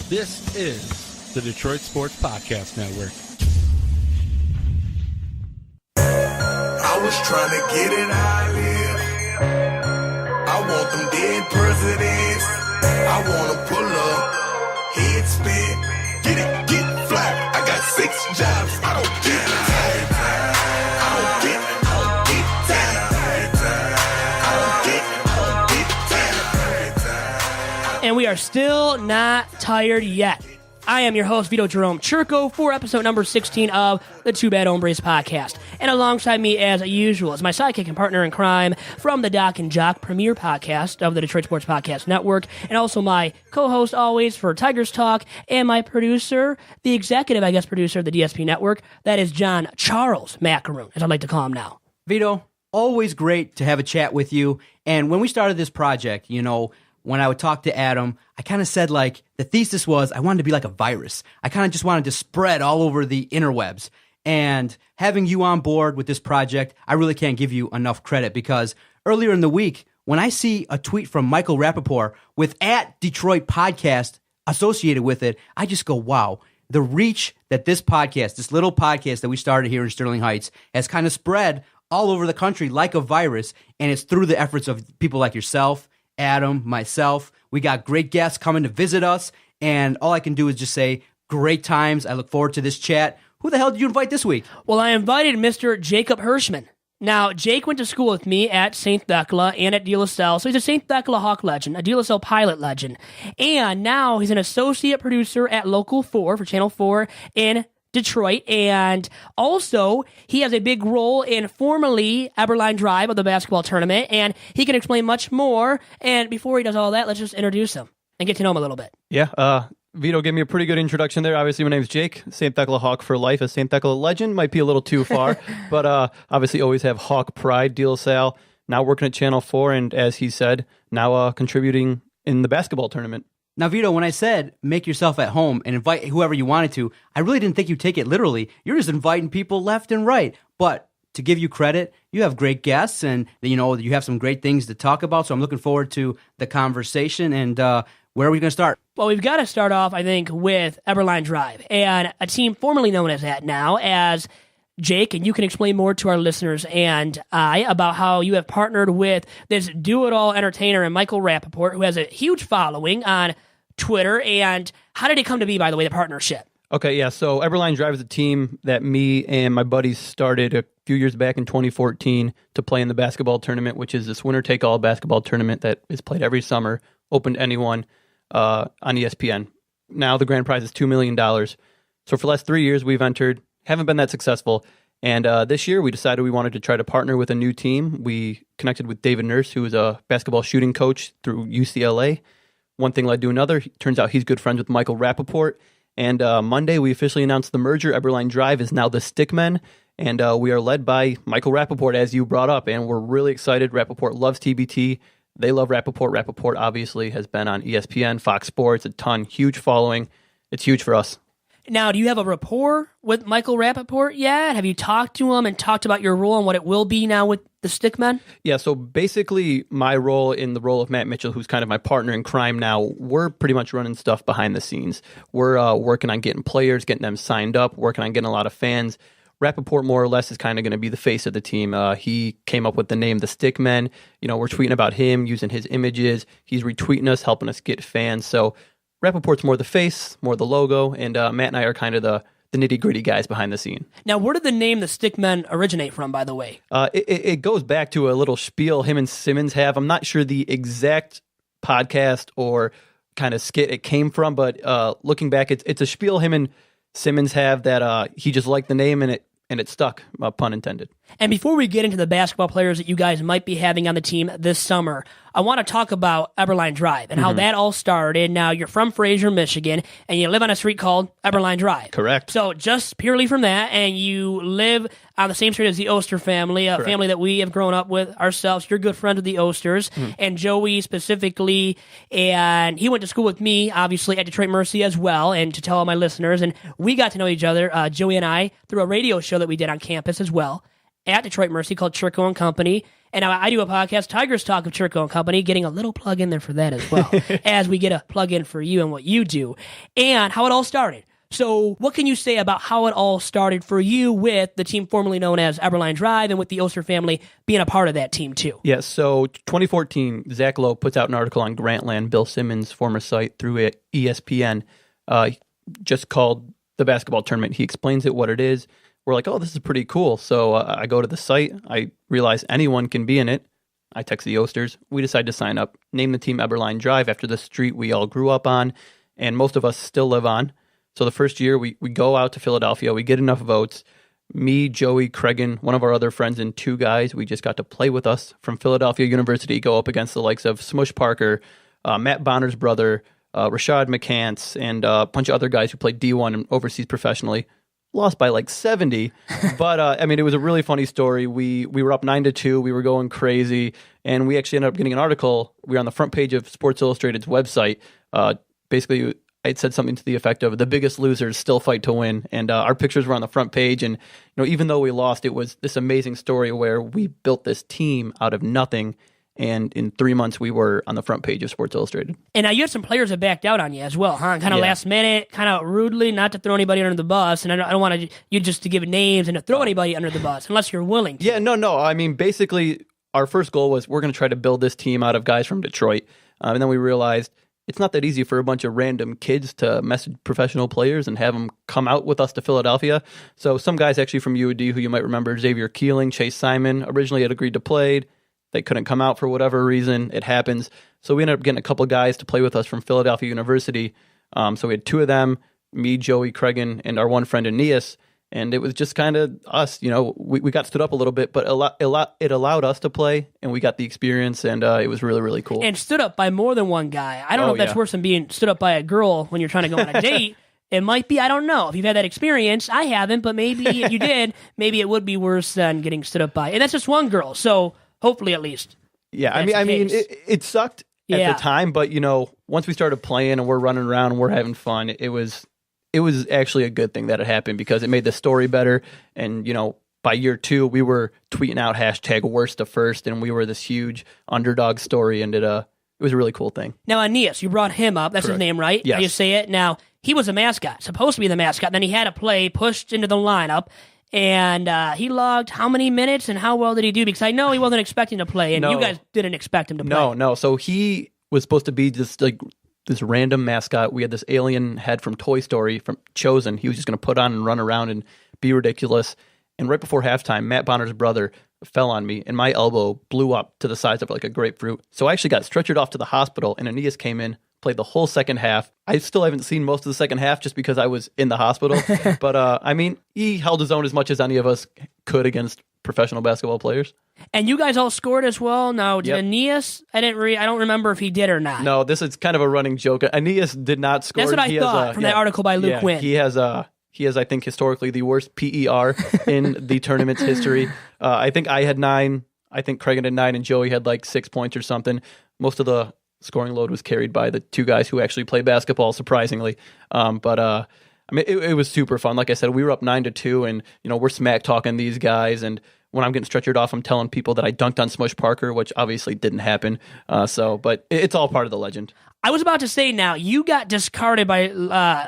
This is the Detroit Sports Podcast Network. I was trying to get it how I live. I want them dead presidents. I want to pull up, head spin, get it, get fly. I got 6 jobs, I don't get tired. I don't get tired. And we are still not tired yet. I am your host, Vito Jerome Churko, for episode number 16 of the Two Bad Hombres podcast. And alongside me, as usual, is my sidekick and partner in crime from the Doc and Jock premier podcast of the Detroit Sports Podcast Network, and also my co-host always for Tigers Talk, and my producer, the executive, producer of the DSP Network, that is John Charles Macaroon, as I like to call him now. Vito, always great to have a chat with you. And when we started this project, when I would talk to Adam, I kind of said, the thesis was I wanted to be like a virus. I kind of just wanted to spread all over the interwebs. And having you on board with this project, I really can't give you enough credit, because earlier in the week, when I see a tweet from Michael Rapaport with @Detroit Podcast associated with it, I just go, wow, the reach that this podcast, this little podcast that we started here in Sterling Heights, has kind of spread all over the country like a virus. And it's through the efforts of people like yourself, Adam, myself. We got great guests coming to visit us, and all I can do is just say great times. I look forward to this chat. Who the hell did you invite this week? Well, I invited Mr. Jacob Hirschmann. Now, Jake went to school with me at St. Thecla and at De La Salle, so he's a St. Thecla Hawk legend, a De La Salle pilot legend, and now he's an associate producer at Local 4 for Channel 4 in Detroit, and also he has a big role in formerly Eberlein Drive of the basketball tournament, and he can explain much more. And before he does all that, let's just introduce him and get to know him a little bit. Yeah, Vito gave me a pretty good introduction there. Obviously, my name's Jake, St. Thecla Hawk for life. A St. Thecla legend might be a little too far, but obviously always have Hawk pride. De La Salle, now working at Channel 4, and as he said, now contributing in the basketball tournament. Now, Vito, when I said make yourself at home and invite whoever you wanted to, I really didn't think you'd take it literally. You're just inviting people left and right. But to give you credit, you have great guests, and you have some great things to talk about. So I'm looking forward to the conversation. And where are we going to start? Well, we've got to start off, I think, with Eberlein Drive, and a team formerly known as that now as Jake, and you can explain more to our listeners and I about how you have partnered with this do-it-all entertainer and Michael Rapaport, who has a huge following on Twitter. And how did it come to be, by the way, the partnership? Okay, yeah, so Eberlein Drive is a team that me and my buddies started a few years back in 2014 to play in the basketball tournament, which is this winner-take-all basketball tournament that is played every summer, open to anyone on ESPN. Now the grand prize is $2 million. So for the last 3 years, we've entered. Haven't been that successful. And this year, we decided we wanted to try to partner with a new team. We connected with David Nurse, who is a basketball shooting coach through UCLA. One thing led to another. Turns out he's good friends with Michael Rapaport. And Monday, we officially announced the merger. Eberlein Drive is now the Stickmen. And we are led by Michael Rapaport, as you brought up. And we're really excited. Rapaport loves TBT. They love Rapaport. Rapaport obviously has been on ESPN, Fox Sports, a ton, huge following. It's huge for us. Now, do you have a rapport with Michael Rapaport yet? Have you talked to him and talked about your role and what it will be now with the Stickmen? Yeah, so basically my role in the role of Matt Mitchell, who's kind of my partner in crime now, we're pretty much running stuff behind the scenes. We're working on getting players, getting them signed up, working on getting a lot of fans. Rapaport, more or less, is kind of going to be the face of the team. He came up with the name The Stickmen. We're tweeting about him, using his images. He's retweeting us, helping us get fans. So Rapaport's more the face, more the logo, and Matt and I are kind of the nitty-gritty guys behind the scene. Now, where did the name The Stickmen originate from, by the way? It goes back to a little spiel him and Simmons have. I'm not sure the exact podcast or kind of skit it came from, but looking back, it's a spiel him and Simmons have that he just liked the name and it stuck, pun intended. And before we get into the basketball players that you guys might be having on the team this summer, I want to talk about Eberlein Drive and how that all started. Now, you're from Fraser, Michigan, and you live on a street called Eberlein Drive. Correct. So just purely from that, and you live on the same street as the Oster family, a family that we have grown up with ourselves. You're good friends with the Osters, and Joey specifically, and he went to school with me, obviously, at Detroit Mercy as well, and to tell all my listeners, and we got to know each other, Joey and I, through a radio show that we did on campus as well, at Detroit Mercy called Churko and Company. And I do a podcast, Tigers Talk with Churko and Company, getting a little plug in there for that as well, as we get a plug in for you and what you do, and how it all started. So what can you say about how it all started for you with the team formerly known as Eberlein Drive and with the Oster family being a part of that team too? Yeah, so 2014, Zach Lowe puts out an article on Grantland, Bill Simmons' former site, through ESPN, just called The Basketball Tournament. He explains it, what it is. We're like, oh, this is pretty cool. So I go to the site. I realize anyone can be in it. I text the Osters. We decide to sign up, name the team Eberlein Drive after the street we all grew up on, and most of us still live on. So the first year, we go out to Philadelphia. We get enough votes. Me, Joey, Cregan, one of our other friends, and 2 guys we just got to play with us from Philadelphia University go up against the likes of Smush Parker, Matt Bonner's brother, Rashad McCants, and a bunch of other guys who played D1 and overseas professionally. Lost by like 70. But, I mean, it was a really funny story. We were up 9-2. We were going crazy. And we actually ended up getting an article. We were on the front page of Sports Illustrated's website. Basically, it said something to the effect of the biggest losers still fight to win. And our pictures were on the front page. And, even though we lost, it was this amazing story where we built this team out of nothing. And in 3 months, we were on the front page of Sports Illustrated. And now you had some players that backed out on you as well, huh? Kind of last minute, kind of rudely, not to throw anybody under the bus. And I don't want you just to give names and to throw anybody under the bus unless you're willing to. Yeah, no. I mean, basically, our first goal was we're going to try to build this team out of guys from Detroit. And then we realized it's not that easy for a bunch of random kids to message professional players and have them come out with us to Philadelphia. So some guys actually from UAD who you might remember, Xavier Keeling, Chase Simon, originally had agreed to play. They couldn't come out for whatever reason. It happens. So we ended up getting a couple guys to play with us from Philadelphia University. So we had 2 of them, me, Joey, Cregan, and our one friend, Aeneas. And it was just kind of us, we got stood up a little bit, but it allowed us to play, and we got the experience, and it was really, really cool. And stood up by more than one guy. I don't know if that's worse than being stood up by a girl when you're trying to go on a date. It might be, I don't know. If you've had that experience, I haven't, but maybe if you did, maybe it would be worse than getting stood up by. And that's just one girl, so hopefully at least. Yeah, I mean, it sucked at the time, but, once we started playing and we're running around and we're having fun, it was actually a good thing that it happened because it made the story better. And, by year 2, we were tweeting out #worst to first, and we were this huge underdog story, and it was a really cool thing. Now, Aeneas, you brought him up. That's Correct. His name, right? Yes. How you say it? Now, he was a mascot, supposed to be the mascot. Then he had a play pushed into the lineup, and he logged how many minutes, and how well did he do? Because I know he wasn't expecting to play, and you guys didn't expect him to play. No. So he was supposed to be just like this random mascot. We had this alien head from Toy Story from Chosen. He was just going to put on and run around and be ridiculous. And right before halftime, Matt Bonner's brother fell on me, and my elbow blew up to the size of like a grapefruit. So I actually got stretchered off to the hospital, and Aeneas came in, played the whole second half. I still haven't seen most of the second half just because I was in the hospital. But, I mean, he held his own as much as any of us could against professional basketball players. And you guys all scored as well. Now, did Aeneas? I don't remember if he did or not. No, this is kind of a running joke. Aeneas did not score. That's what I thought from that article by Luke Wynn. He has, I think, historically the worst PER in the tournament's history. I think I had 9. I think Cregan had 9, and Joey had like 6 points or something. Most of the scoring load was carried by the 2 guys who actually play basketball, surprisingly. But I mean, it was super fun. Like I said, we were up 9-2, and we're smack talking these guys. And when I'm getting stretchered off, I'm telling people that I dunked on Smush Parker, which obviously didn't happen. But it's all part of the legend. I was about to say now, you got discarded by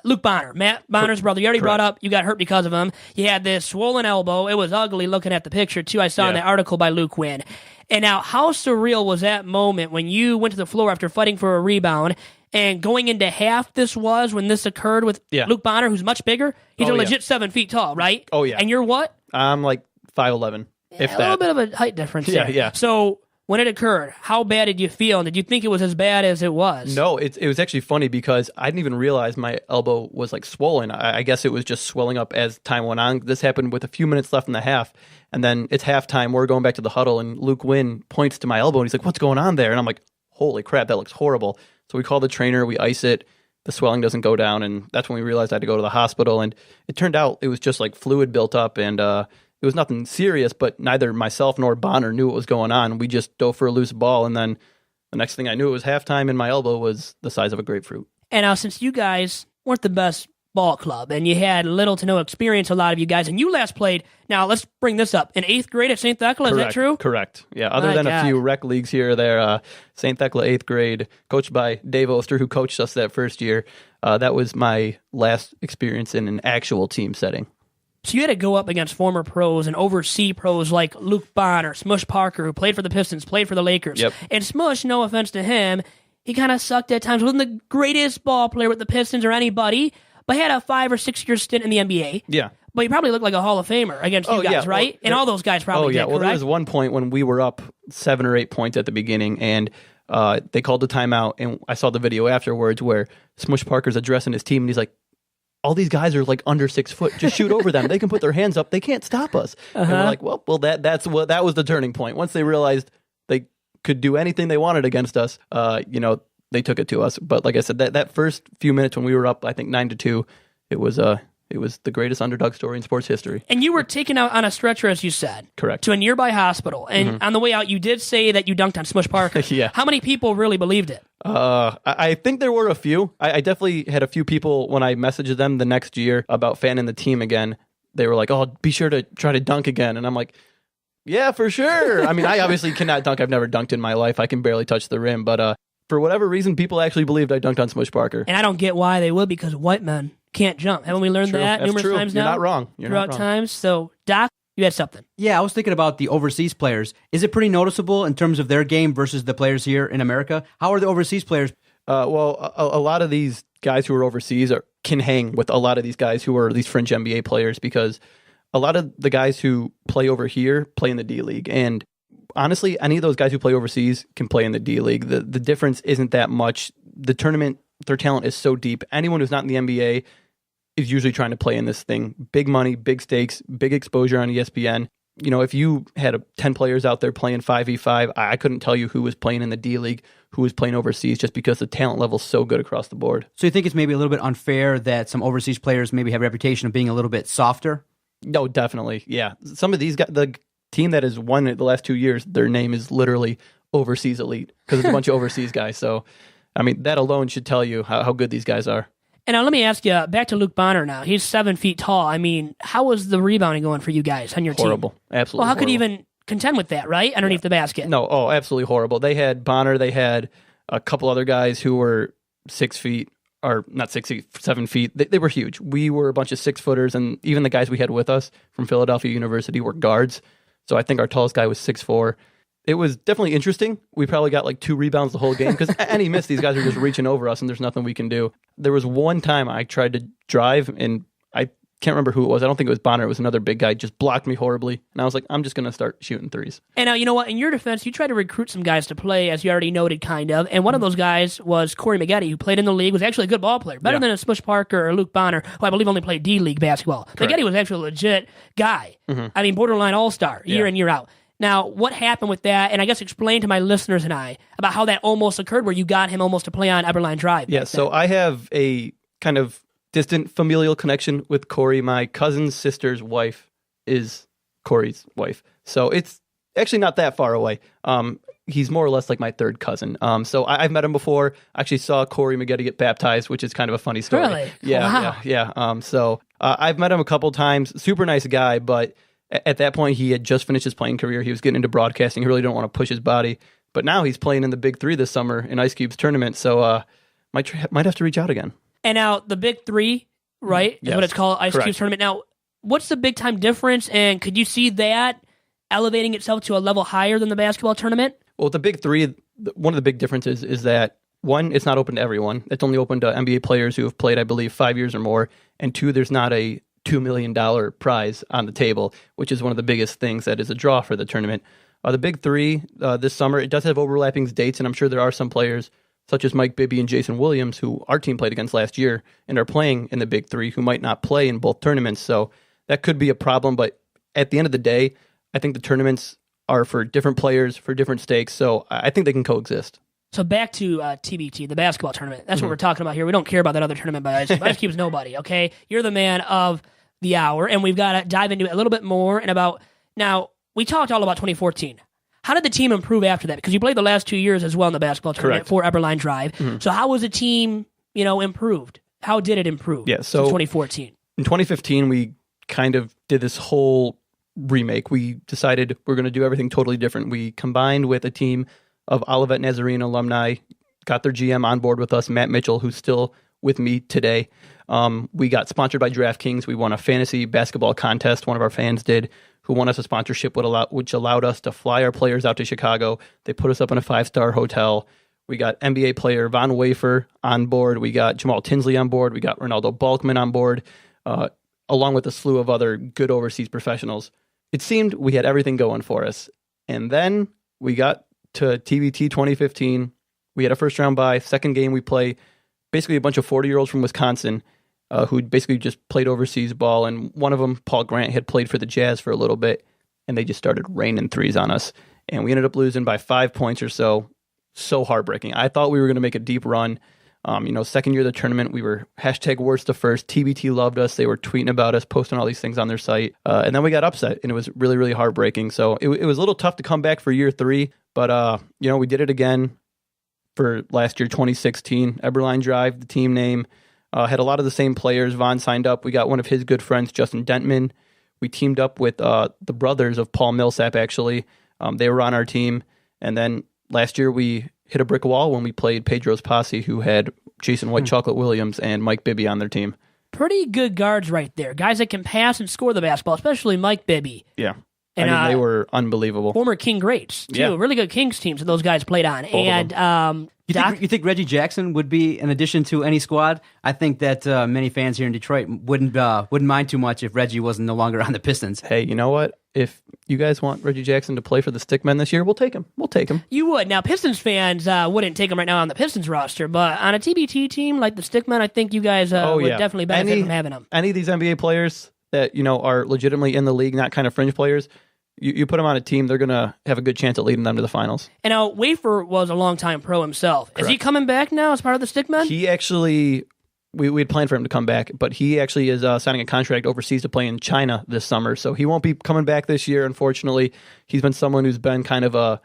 Luke Bonner, Matt Bonner's brother. You already brought up you got hurt because of him. You had this swollen elbow. It was ugly looking at the picture, too. I saw in that article by Luke Wynn. And now, how surreal was that moment when you went to the floor after fighting for a rebound and going into half this was when this occurred with Luke Bonner, who's much bigger? He's a legit 7 feet tall, right? Oh, yeah. And you're what? I'm like 5'11", if that. A little bit of a height difference there. Yeah. So when it occurred, how bad did you feel? And did you think it was as bad as it was? No, it was actually funny because I didn't even realize my elbow was like swollen. I guess it was just swelling up as time went on. This happened with a few minutes left in the half. And then it's halftime. We're going back to the huddle, and Luke Wynn points to my elbow, and he's like, "What's going on there?" And I'm like, "Holy crap, that looks horrible." So we call the trainer, we ice it. The swelling doesn't go down, and that's when we realized I had to go to the hospital. And it turned out it was just like fluid built up, and it was nothing serious, but neither myself nor Bonner knew what was going on. We just dove for a loose ball, and then the next thing I knew, it was halftime, and my elbow was the size of a grapefruit. And now, since you guys weren't the best ball club, and you had little to no experience, a lot of you guys, and you last played, now let's bring this up, in 8th grade at St. Thecla, is that true? Correct. Yeah, other My than God. a few rec leagues here or there, St. Thecla 8th grade, coached by Dave Oster, who coached us that first year. That was my last experience in an actual team setting. So you had to go up against former pros and oversee pros like Luke Bonner, Smush Parker, who played for the Pistons, played for the Lakers. Yep. And Smush, no offense to him, he kind of sucked at times. Wasn't the greatest ball player with the Pistons or anybody, but had a 5 or 6 year stint in the NBA. Yeah. But he probably looked like a Hall of Famer against you guys, yeah. right? Well, And all those guys probably did, Well, there correct? was one point when we were up 7 or 8 points at the beginning, and they called a timeout, and I saw the video afterwards where Smush Parker's addressing his team, and he's like, all these guys are like under 6 foot. Just shoot over them. They can put their hands up. They can't stop us. And we're like, well, that was the turning point. Once they realized they could do anything they wanted against us, they took it to us. But like I said, that first few minutes when we were up, I think 9-2, it was the greatest underdog story in sports history. And you were taken out on a stretcher, as you said. Correct. To a nearby hospital. And on the way out, you did say that you dunked on Smush Parker. Yeah. How many people really believed it? I think there were a few. I definitely had a few people when I messaged them the next year about fanning the team again. They were like, oh, be sure to try to dunk again. And I'm like, yeah, for sure. I mean, I obviously cannot dunk. I've never dunked in my life. I can barely touch the rim. But for whatever reason, people actually believed I dunked on Smush Parker. And I don't get why they would, because white men can't jump. Haven't we learned True. that That's numerous true. times You're now? not wrong. You're throughout not wrong. times. So, Doc, you had something. Yeah, I was thinking about the overseas players. Is it pretty noticeable in terms of their game versus the players here in America? How are the overseas players? A lot of these guys who are overseas can hang with a lot of these guys who are these fringe NBA players, because a lot of the guys who play over here play in the D League. And honestly, any of those guys who play overseas can play in the D League. The difference isn't that much. The tournament, their talent is so deep. Anyone who's not in the NBA is usually trying to play in this thing. Big money, big stakes, big exposure on ESPN. You know, if you had 10 players out there playing 5v5, I couldn't tell you who was playing in the D League, who was playing overseas, just because the talent level's so good across the board. So you think it's maybe a little bit unfair that some overseas players maybe have a reputation of being a little bit softer? No, definitely. Yeah. Some of these guys, the team that has won it the last 2 years, their name is literally Overseas Elite, because it's a bunch of overseas guys. So, I mean, that alone should tell you how good these guys are. And now let me ask you, back to Luke Bonner now. He's 7 feet tall. I mean, how was the rebounding going for you guys on your team? Horrible. Absolutely Well, how could you horrible. even contend with that, right? Underneath the basket. No, absolutely horrible. They had Bonner, they had a couple other guys who were 6 feet, or not 6 feet, 7 feet. They were huge. We were a bunch of 6-footers, and even the guys we had with us from Philadelphia University were guards. So I think our tallest guy was 6'4". It was definitely interesting. We probably got like 2 rebounds the whole game, because any miss, these guys are just reaching over us, and there's nothing we can do. There was one time I tried to drive, and I can't remember who it was. I don't think it was Bonner. It was another big guy. Just blocked me horribly. And I was like, I'm just going to start shooting threes. And now, you know what? In your defense, you tried to recruit some guys to play, as you already noted, kind of. And one of those guys was Corey Maggette, who played in the league, was actually a good ball player. Better than a Smush Parker or Luke Bonner, who I believe only played D-League basketball. Maggette was actually a legit guy. I mean, borderline all-star, year in, year out. Now, what happened with that? And I guess explain to my listeners and I about how that almost occurred, where you got him almost to play on Eberlein Drive. Yeah, so I have a kind of distant familial connection with Corey. My cousin's sister's wife is Corey's wife. So it's actually not that far away. He's more or less like my third cousin. So I've met him before. I actually saw Corey Maggette get baptized, which is kind of a funny story. Really? Yeah, Wow. yeah. So I've met him a couple times. Super nice guy, but at that point, he had just finished his playing career. He was getting into broadcasting. He really don't want to push his body. But now he's playing in the Big Three this summer in Ice Cube's tournament. So might have to reach out again. And now the Big Three, right, is Yes. what it's called, Ice Correct. Cube's tournament. Now, what's the big time difference, and could you see that elevating itself to a level higher than the basketball tournament? Well, the Big Three, one of the big differences is that, one, it's not open to everyone. It's only open to NBA players who have played, I believe, 5 years or more. And two, there's not a $2 million prize on the table, which is one of the biggest things that is a draw for the tournament. The Big Three this summer, it does have overlapping dates, and I'm sure there are some players such as Mike Bibby and Jason Williams, who our team played against last year and are playing in the Big Three, who might not play in both tournaments. So that could be a problem. But at the end of the day, I think the tournaments are for different players, for different stakes. So I think they can coexist. So back to TBT, the basketball tournament. That's what we're talking about here. We don't care about that other tournament by Ice Cube. Ice Cube's nobody, okay? You're the man of the hour, and we've got to dive into it a little bit more. And about, now, we talked all about 2014. How did the team improve after that? Because you played the last 2 years as well in the basketball tournament Correct. for Eberlein Drive. So how was the team, improved How did it improve? Yeah, so since 2014. In 2015, we kind of did this whole remake. We decided we're going to do everything totally different. We combined with a team of Olivet Nazarene alumni, got their GM on board with us, Matt Mitchell, who's still with me today. We got sponsored by DraftKings. We won a fantasy basketball contest, one of our fans did, who won us a sponsorship which allowed us to fly our players out to Chicago. They put us up in a 5-star hotel. We got NBA player Von Wafer on board. We got Jamal Tinsley on board. We got Ronaldo Balkman on board, along with a slew of other good overseas professionals. It seemed we had everything going for us. And then we got to TBT 2015. We had a first-round bye. Second game, we play basically a bunch of 40-year-olds from Wisconsin who basically just played overseas ball. And one of them, Paul Grant, had played for the Jazz for a little bit. And they just started raining threes on us. And we ended up losing by 5 points or so. So heartbreaking. I thought we were going to make a deep run. Second year of the tournament, we were #worst to first. TBT loved us. They were tweeting about us, posting all these things on their site. And then we got upset, and it was really, really heartbreaking. So it was a little tough to come back for year 3. But, we did it again for last year, 2016. Eberlein Drive, the team name, had a lot of the same players. Vaughn signed up. We got one of his good friends, Justin Dentman. We teamed up with the brothers of Paul Millsap, actually. They were on our team. And then last year, we hit a brick wall when we played Pedro's Posse, who had Jason White Chocolate Williams and Mike Bibby on their team. Pretty good guards right there. Guys that can pass and score the basketball, especially Mike Bibby. Yeah. And, they were unbelievable. Former King greats, too. Yeah. Really good Kings teams that those guys played on. And You think Reggie Jackson would be an addition to any squad? I think that many fans here in Detroit wouldn't mind too much if Reggie wasn't no longer on the Pistons. Hey, you know what? If you guys want Reggie Jackson to play for the Stickmen this year, we'll take him. You would. Now, Pistons fans wouldn't take him right now on the Pistons roster, but on a TBT team like the Stickmen, I think you guys would definitely benefit from having him. Any of these NBA players that are legitimately in the league, not kind of fringe players, you put them on a team, they're going to have a good chance at leading them to the finals. And now, Wafer was a longtime pro himself. Correct. Is he coming back now as part of the Stickmen? He actually, we had planned for him to come back, but he actually is signing a contract overseas to play in China this summer, so he won't be coming back this year, unfortunately. He's been someone who's been kind of a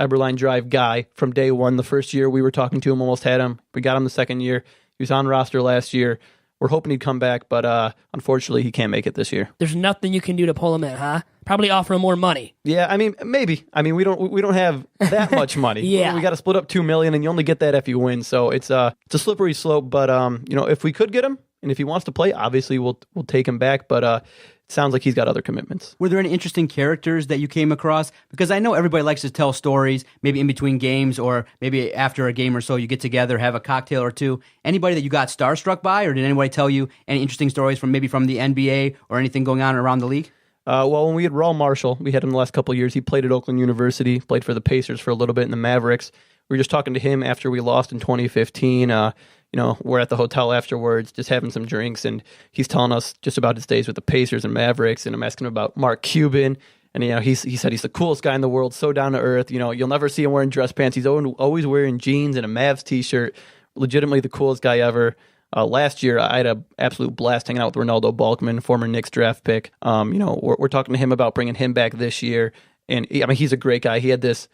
Eberlein Drive guy from day one. The first year we were talking to him, almost had him. We got him the second year. He was on roster last year. We're hoping he'd come back, but unfortunately he can't make it this year. There's nothing you can do to pull him in, huh? Probably offer him more money. Yeah, I mean, maybe. I mean, we don't have that much money. Yeah. We got to split up $2 million, and you only get that if you win. So it's a slippery slope. But if we could get him, and if he wants to play, obviously we'll take him back. But it sounds like he's got other commitments. Were there any interesting characters that you came across? Because I know everybody likes to tell stories, maybe in between games, or maybe after a game or so, you get together, have a cocktail or two. Anybody that you got starstruck by, or did anybody tell you any interesting stories from the NBA or anything going on around the league? Well, when we had Raul Marshall, we had him the last couple of years. He played at Oakland University, played for the Pacers for a little bit in the Mavericks. We were just talking to him after we lost in 2015. We're at the hotel afterwards, just having some drinks, and he's telling us just about his days with the Pacers and Mavericks, and I'm asking him about Mark Cuban, and he said he's the coolest guy in the world, so down to earth. You'll never see him wearing dress pants. He's always wearing jeans and a Mavs t-shirt. Legitimately the coolest guy ever. Last year, I had an absolute blast hanging out with Ronaldo Balkman, former Knicks draft pick. We're talking to him about bringing him back this year, and he's a great guy. He had this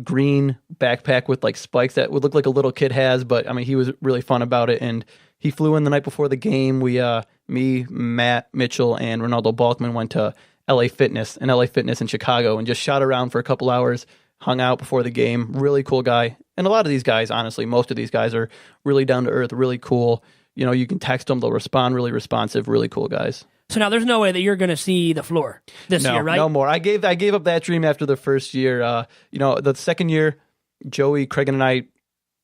green backpack with like spikes that would look like a little kid has, but he was really fun about it. And he flew in the night before the game. Me, Matt Mitchell, and Ronaldo Balkman went to LA Fitness in Chicago and just shot around for a couple hours, hung out before the game. Really cool guy. And a lot of these guys, honestly, most of these guys are really down to earth, really cool. You can text them, they'll respond, really responsive, really cool guys. So now there's no way that you're going to see the floor this year, right? No more. I gave up that dream after the first year. The second year, Joey, Craig, and I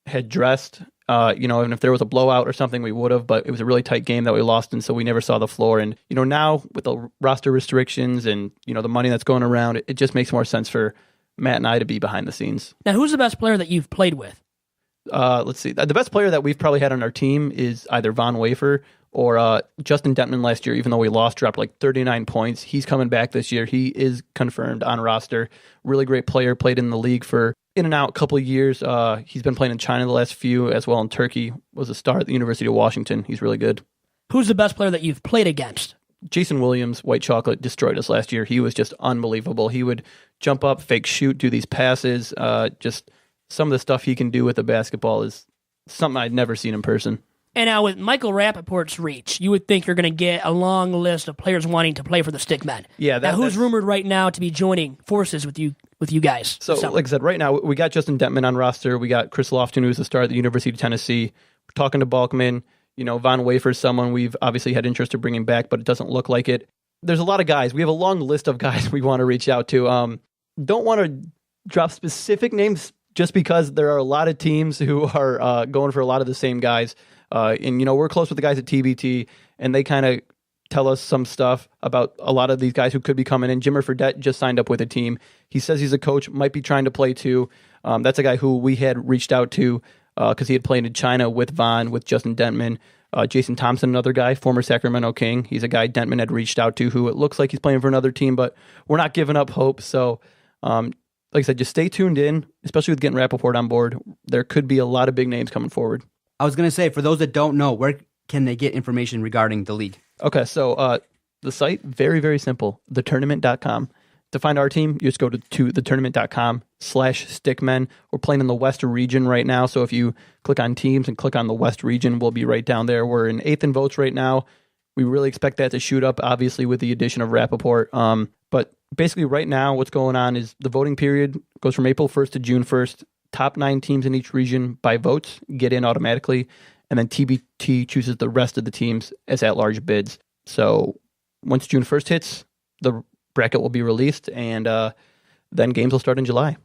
had dressed. And if there was a blowout or something, we would have. But it was a really tight game that we lost, and so we never saw the floor. And now with the roster restrictions and the money that's going around, it just makes more sense for Matt and I to be behind the scenes. Now, who's the best player that you've played with? Let's see. The best player that we've probably had on our team is either Von Wafer or Justin Dentman last year, even though we lost, dropped like 39 points. He's coming back this year. He is confirmed on roster. Really great player, played in the league for in and out a couple of years. He's been playing in China the last few, as well in Turkey. Was a star at the University of Washington. He's really good. Who's the best player that you've played against? Jason Williams, White Chocolate, destroyed us last year. He was just unbelievable. He would jump up, fake shoot, do these passes. Just some of the stuff he can do with the basketball is something I'd never seen in person. And now with Michael Rapaport's reach, you would think you're going to get a long list of players wanting to play for the Stickmen. Yeah. Now, who's rumored right now to be joining forces with you guys? So, like I said, right now we got Justin Dentman on roster. We got Chris Lofton, who's the star at the University of Tennessee. We're talking to Balkman. Von Wafer's someone we've obviously had interest in bringing back, but it doesn't look like it. There's a lot of guys. We have a long list of guys we want to reach out to. Don't want to drop specific names just because there are a lot of teams who are going for a lot of the same guys. And we're close with the guys at TBT, and they kind of tell us some stuff about a lot of these guys who could be coming in. Jimmer Fredette just signed up with a team. He says he's a coach, might be trying to play too. That's a guy who we had reached out to because he had played in China with Von, with Justin Dentman. Jason Thompson, another guy, former Sacramento King. He's a guy Dentman had reached out to who it looks like he's playing for another team, but we're not giving up hope. So, like I said, just stay tuned in, especially with getting Rapaport on board. There could be a lot of big names coming forward. I was going to say, for those that don't know, where can they get information regarding the league? Okay, so the site, very, very simple, thetournament.com. To find our team, you just go to thetournament.com/stickmen. We're playing in the West region right now, so if you click on teams and click on the West region, we'll be right down there. We're in 8th in votes right now. We really expect that to shoot up, obviously, with the addition of Rapaport. But basically right now, what's going on is the voting period goes from April 1st to June 1st. Top 9 teams in each region by votes get in automatically, and then TBT chooses the rest of the teams as at-large bids. So once June 1st hits, the bracket will be released, and then games will start in July.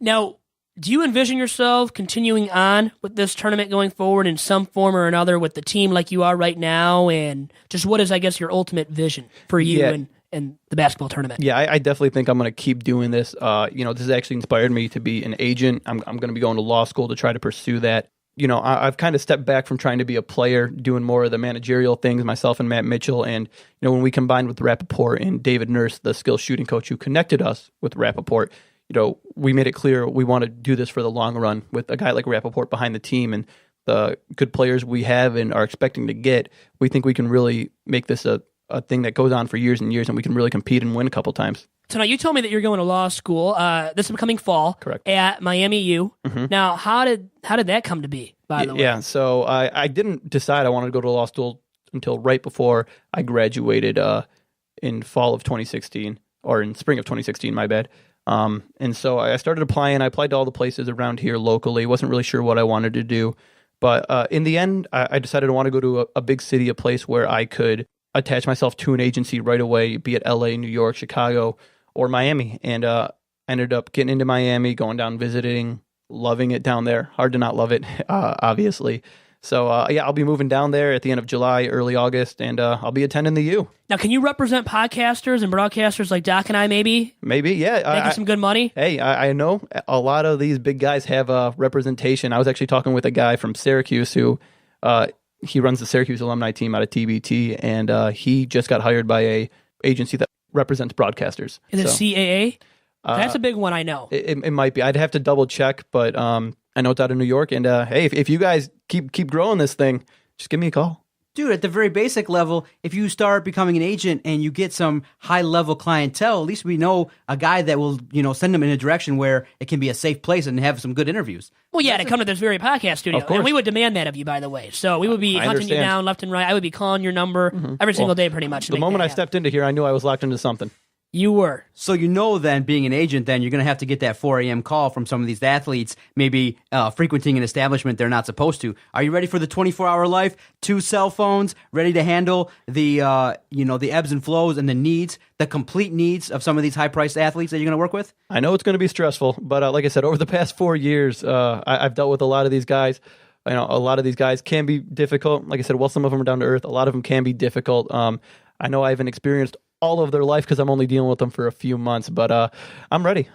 Now, do you envision yourself continuing on with this tournament going forward in some form or another with the team like you are right now? And just what is, I guess, your ultimate vision for you and the basketball tournament? Yeah, I definitely think I'm going to keep doing this. This has actually inspired me to be an agent. I'm going to be going to law school to try to pursue that. I've kind of stepped back from trying to be a player, doing more of the managerial things, myself and Matt Mitchell. And, when we combined with Rapaport and David Nurse, the skills shooting coach who connected us with Rapaport, we made it clear we want to do this for the long run with a guy like Rapaport behind the team and the good players we have and are expecting to get. We think we can really make this a thing that goes on for years and years, and we can really compete and win a couple times. So now you told me that you're going to law school this upcoming fall. Correct. At Miami U. Mm-hmm. Now, how did that come to be, by the way? Yeah, so I didn't decide I wanted to go to law school until right before I graduated in fall of 2016, or in spring of 2016, my bad. And so I started applying. I applied to all the places around here locally. Wasn't really sure what I wanted to do. But in the end, I decided I want to go to a big city, a place where I could attach myself to an agency right away, be it LA, New York, Chicago, or Miami. And ended up getting into Miami, going down visiting, loving it down there. Hard to not love it, obviously. So, I'll be moving down there at the end of July, early August, and I'll be attending the U. Now, can you represent podcasters and broadcasters like Doc and I, maybe? Maybe, yeah. Making some good money? Hey, I know a lot of these big guys have representation. I was actually talking with a guy from Syracuse who he runs the Syracuse alumni team out of TBT, and he just got hired by a agency that represents broadcasters. Is it CAA? That's a big one, I know. It might be. I'd have to double check, but I know it's out of New York. And hey, if you guys keep growing this thing, just give me a call. Dude, at the very basic level, if you start becoming an agent and you get some high-level clientele, at least we know a guy that will, send them in a direction where it can be a safe place and have some good interviews. Well, yeah, to come to this very podcast studio. And we would demand that of you, by the way. So we would be hunting you down left and right. I would be calling your number every single day pretty much. The moment I stepped into here, I knew I was locked into something. You were. So then, being an agent, then you're going to have to get that 4 a.m. call from some of these athletes, maybe frequenting an establishment they're not supposed to. Are you ready for the 24-hour life? 2 cell phones, ready to handle the the ebbs and flows and the needs, the complete needs of some of these high-priced athletes that you're going to work with? I know it's going to be stressful, but like I said, over the past 4 years, I've dealt with a lot of these guys. A lot of these guys can be difficult. Like I said, some of them are down to earth. A lot of them can be difficult. I know I haven't experienced all of their life because I'm only dealing with them for a few months, but I'm ready.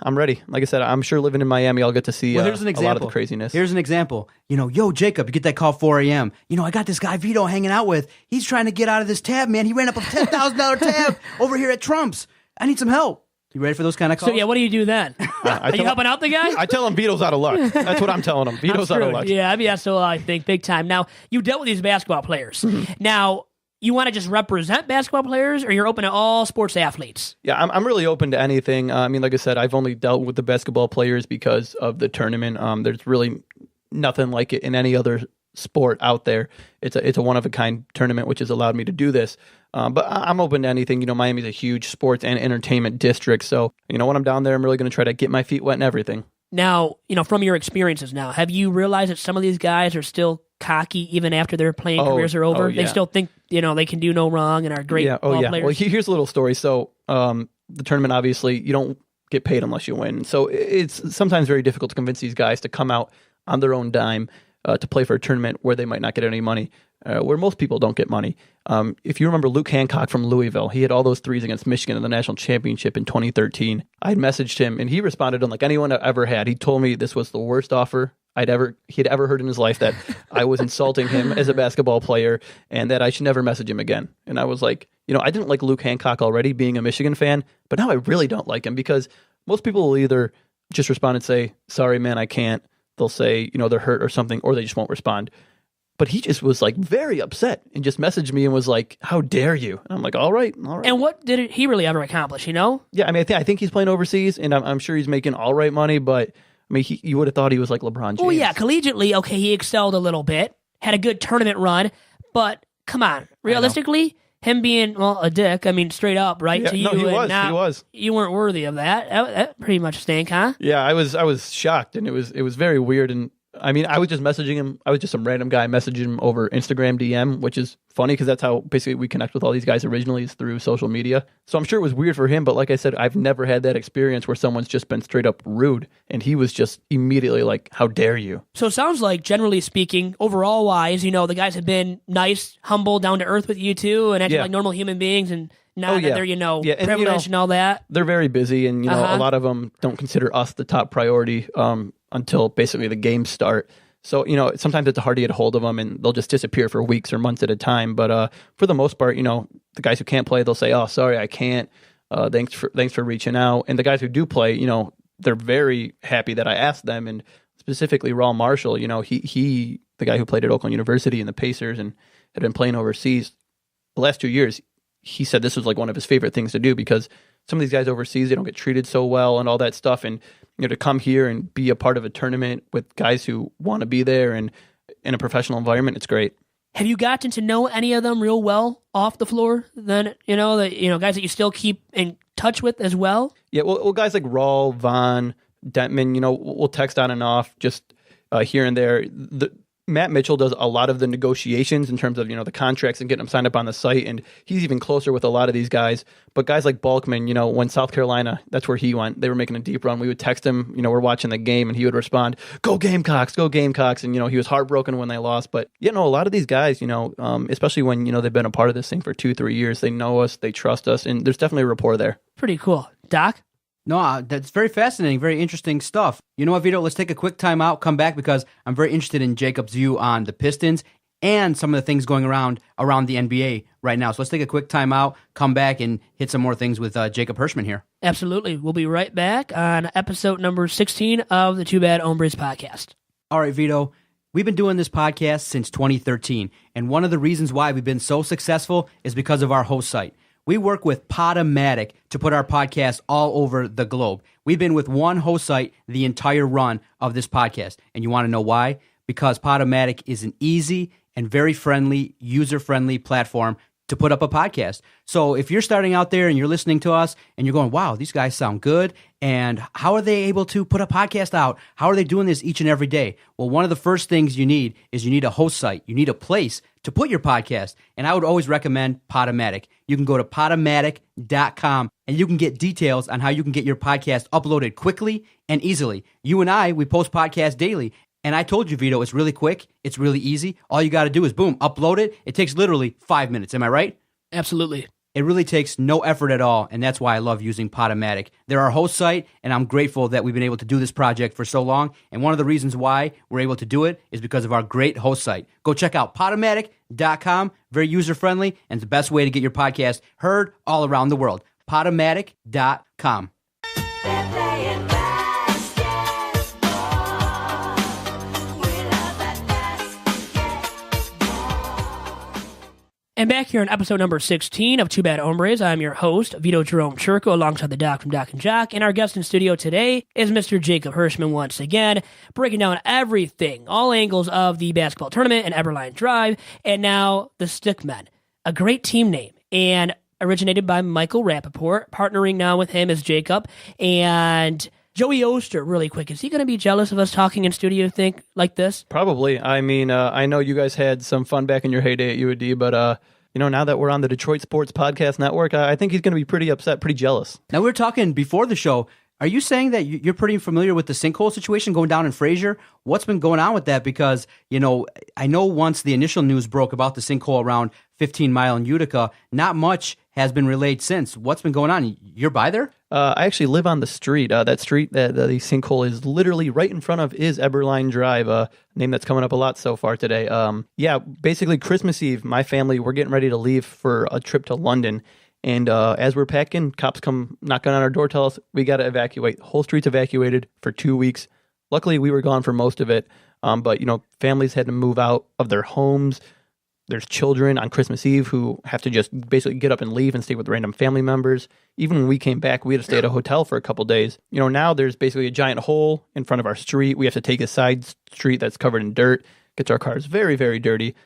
Like I said, I'm sure living in Miami, I'll get to see here's an example. A lot of the craziness. Here's an example. Yo, Jacob, you get that call 4 a.m. I got this guy Vito hanging out with. He's trying to get out of this tab, man. He ran up a $10,000 tab over here at Trump's. I need some help. You ready for those kind of calls? So, yeah, what do you do then? Are you helping out the guy? I tell him Vito's out of luck. That's what I'm telling him. Vito's out of luck. Yeah, so I think big time. Now, you dealt with these basketball players. Mm-hmm. Now, you want to just represent basketball players, or you're open to all sports athletes? Yeah, I'm really open to anything. Like I said, I've only dealt with the basketball players because of the tournament. There's really nothing like it in any other sport out there. It's a one of a kind tournament, which has allowed me to do this. But I'm open to anything. Miami's a huge sports and entertainment district. So, when I'm down there, I'm really going to try to get my feet wet in everything. Now, from your experiences now, have you realized that some of these guys are still cocky even after their playing careers are over? Yeah. They still think, they can do no wrong and are great ball players? Well, here's a little story. So, the tournament, obviously, you don't get paid unless you win. So it's sometimes very difficult to convince these guys to come out on their own dime to play for a tournament where they might not get any money, where most people don't get money. If you remember Luke Hancock from Louisville, he had all those threes against Michigan in the national championship in 2013. I had messaged him, and he responded unlike anyone ever had. He told me this was the worst offer he'd ever heard in his life, that I was insulting him as a basketball player and that I should never message him again. And I was like, I didn't like Luke Hancock already being a Michigan fan, but now I really don't like him, because most people will either just respond and say, sorry, man, I can't. They'll say, they're hurt or something, or they just won't respond. But he just was like very upset and just messaged me and was like, how dare you? And I'm like, all right. And what did he really ever accomplish, Yeah, I mean, I think he's playing overseas, and I'm sure he's making all right money, but I mean, you would have thought he was like LeBron James. Well, yeah, collegiately, okay, he excelled a little bit, had a good tournament run, but come on, realistically, him being, a dick, I mean, straight up, right? Yeah, to you, he was. You weren't worthy of that. That pretty much stank, huh? Yeah, I was shocked, and it was very weird. And I mean, I was just messaging him. I was just some random guy messaging him over Instagram DM, which is funny because that's how basically we connect with all these guys originally, is through social media. So I'm sure it was weird for him, but like I said, I've never had that experience where someone's just been straight up rude, and he was just immediately like, how dare you? So it sounds like, generally speaking, overall wise, the guys have been nice, humble, down to earth with you too, and acting like normal human beings, and not that they're, and, privileged and all that. They're very busy, and a lot of them don't consider us the top priority until basically the games start. So, sometimes it's hard to get a hold of them, and they'll just disappear for weeks or months at a time. But for the most part, the guys who can't play, they'll say, oh, sorry, I can't. Thanks for reaching out. And the guys who do play, they're very happy that I asked them. And specifically Raul Marshall, he the guy who played at Oakland University and the Pacers and had been playing overseas the last 2 years, he said this was like one of his favorite things to do, because some of these guys overseas, they don't get treated so well and all that stuff. And, to come here and be a part of a tournament with guys who want to be there and in a professional environment, it's great. Have you gotten to know any of them real well off the floor? Then, guys that you still keep in touch with as well? Yeah, well guys like Raul, Vaughn, Dentman, we'll text on and off just here and there. Matt Mitchell does a lot of the negotiations in terms of, the contracts and getting them signed up on the site, and he's even closer with a lot of these guys. But guys like Balkman, when South Carolina, that's where he went, they were making a deep run. We would text him, we're watching the game, and he would respond, go Gamecocks, go Gamecocks. And, he was heartbroken when they lost. But, a lot of these guys, especially when, they've been a part of this thing for 2-3 years, they know us, they trust us, and there's definitely a rapport there. Pretty cool. Doc? No, that's very fascinating, very interesting stuff. You know what, Vito? Let's take a quick time out, come back, because I'm very interested in Jacob's view on the Pistons and some of the things going around the NBA right now. So let's take a quick time out, come back, and hit some more things with Jacob Hirschmann here. Absolutely. We'll be right back on episode number 16 of the Two Bad Hombres podcast. All right, Vito. We've been doing this podcast since 2013, and one of the reasons why we've been so successful is because of our host site. We work with Podomatic to put our podcast all over the globe. We've been with one host site the entire run of this podcast. And you want to know why? Because Podomatic is an easy and very friendly, user-friendly platform to put up a podcast. So if you're starting out there and you're listening to us and you're going, wow, these guys sound good, and how are they able to put a podcast out? How are they doing this each and every day? Well, one of the first things you need is you need a host site. You need a place to put your podcast. And I would always recommend Podomatic. You can go to Podomatic.com and you can get details on how you can get your podcast uploaded quickly and easily. You and I, we post podcasts daily. And I told you, Vito, it's really quick. It's really easy. All you got to do is, boom, upload it. It takes literally 5 minutes. Am I right? Absolutely. It really takes no effort at all, and that's why I love using Podomatic. They're our host site, and I'm grateful that we've been able to do this project for so long. And one of the reasons why we're able to do it is because of our great host site. Go check out Podomatic.com. Very user-friendly, and it's the best way to get your podcast heard all around the world. Podomatic.com. And back here on episode number 16 of Two Bad Hombres, I'm your host, Vito Jerome Churko, alongside the Doc from Doc and Jock. And our guest in studio today is Mr. Jacob Hirschmann once again, breaking down everything, all angles of the basketball tournament and Eberlein Drive, and now the Stickmen, a great team name, and originated by Michael Rapaport. Partnering now with him is Jacob. And Joey Oster, really quick, is he going to be jealous of us talking in studio, think, like this? Probably. I mean, I know you guys had some fun back in your heyday at UAD, but now that we're on the Detroit Sports Podcast Network, I think he's going to be pretty upset, pretty jealous. Now, we were talking before the show. Are you saying that you're pretty familiar with the sinkhole situation going down in Fraser? What's been going on with that? Because, I know once the initial news broke about the sinkhole around 15 Mile in Utica, not much has been relayed since. What's been going on? You're by there? I actually live on the street. That street that the sinkhole is literally right in front of is Eberlein Drive, a name that's coming up a lot so far today. Basically Christmas Eve, my family, we're getting ready to leave for a trip to London. And as we're packing, cops come knocking on our door, tell us we got to evacuate. The whole street's evacuated for 2 weeks. Luckily, we were gone for most of it. But families had to move out of their homes. There's children on Christmas Eve who have to just basically get up and leave and stay with random family members. Even when we came back, we had to stay at a hotel for a couple days. Now there's basically a giant hole in front of our street. We have to take a side street that's covered in dirt. Gets our cars very, very dirty.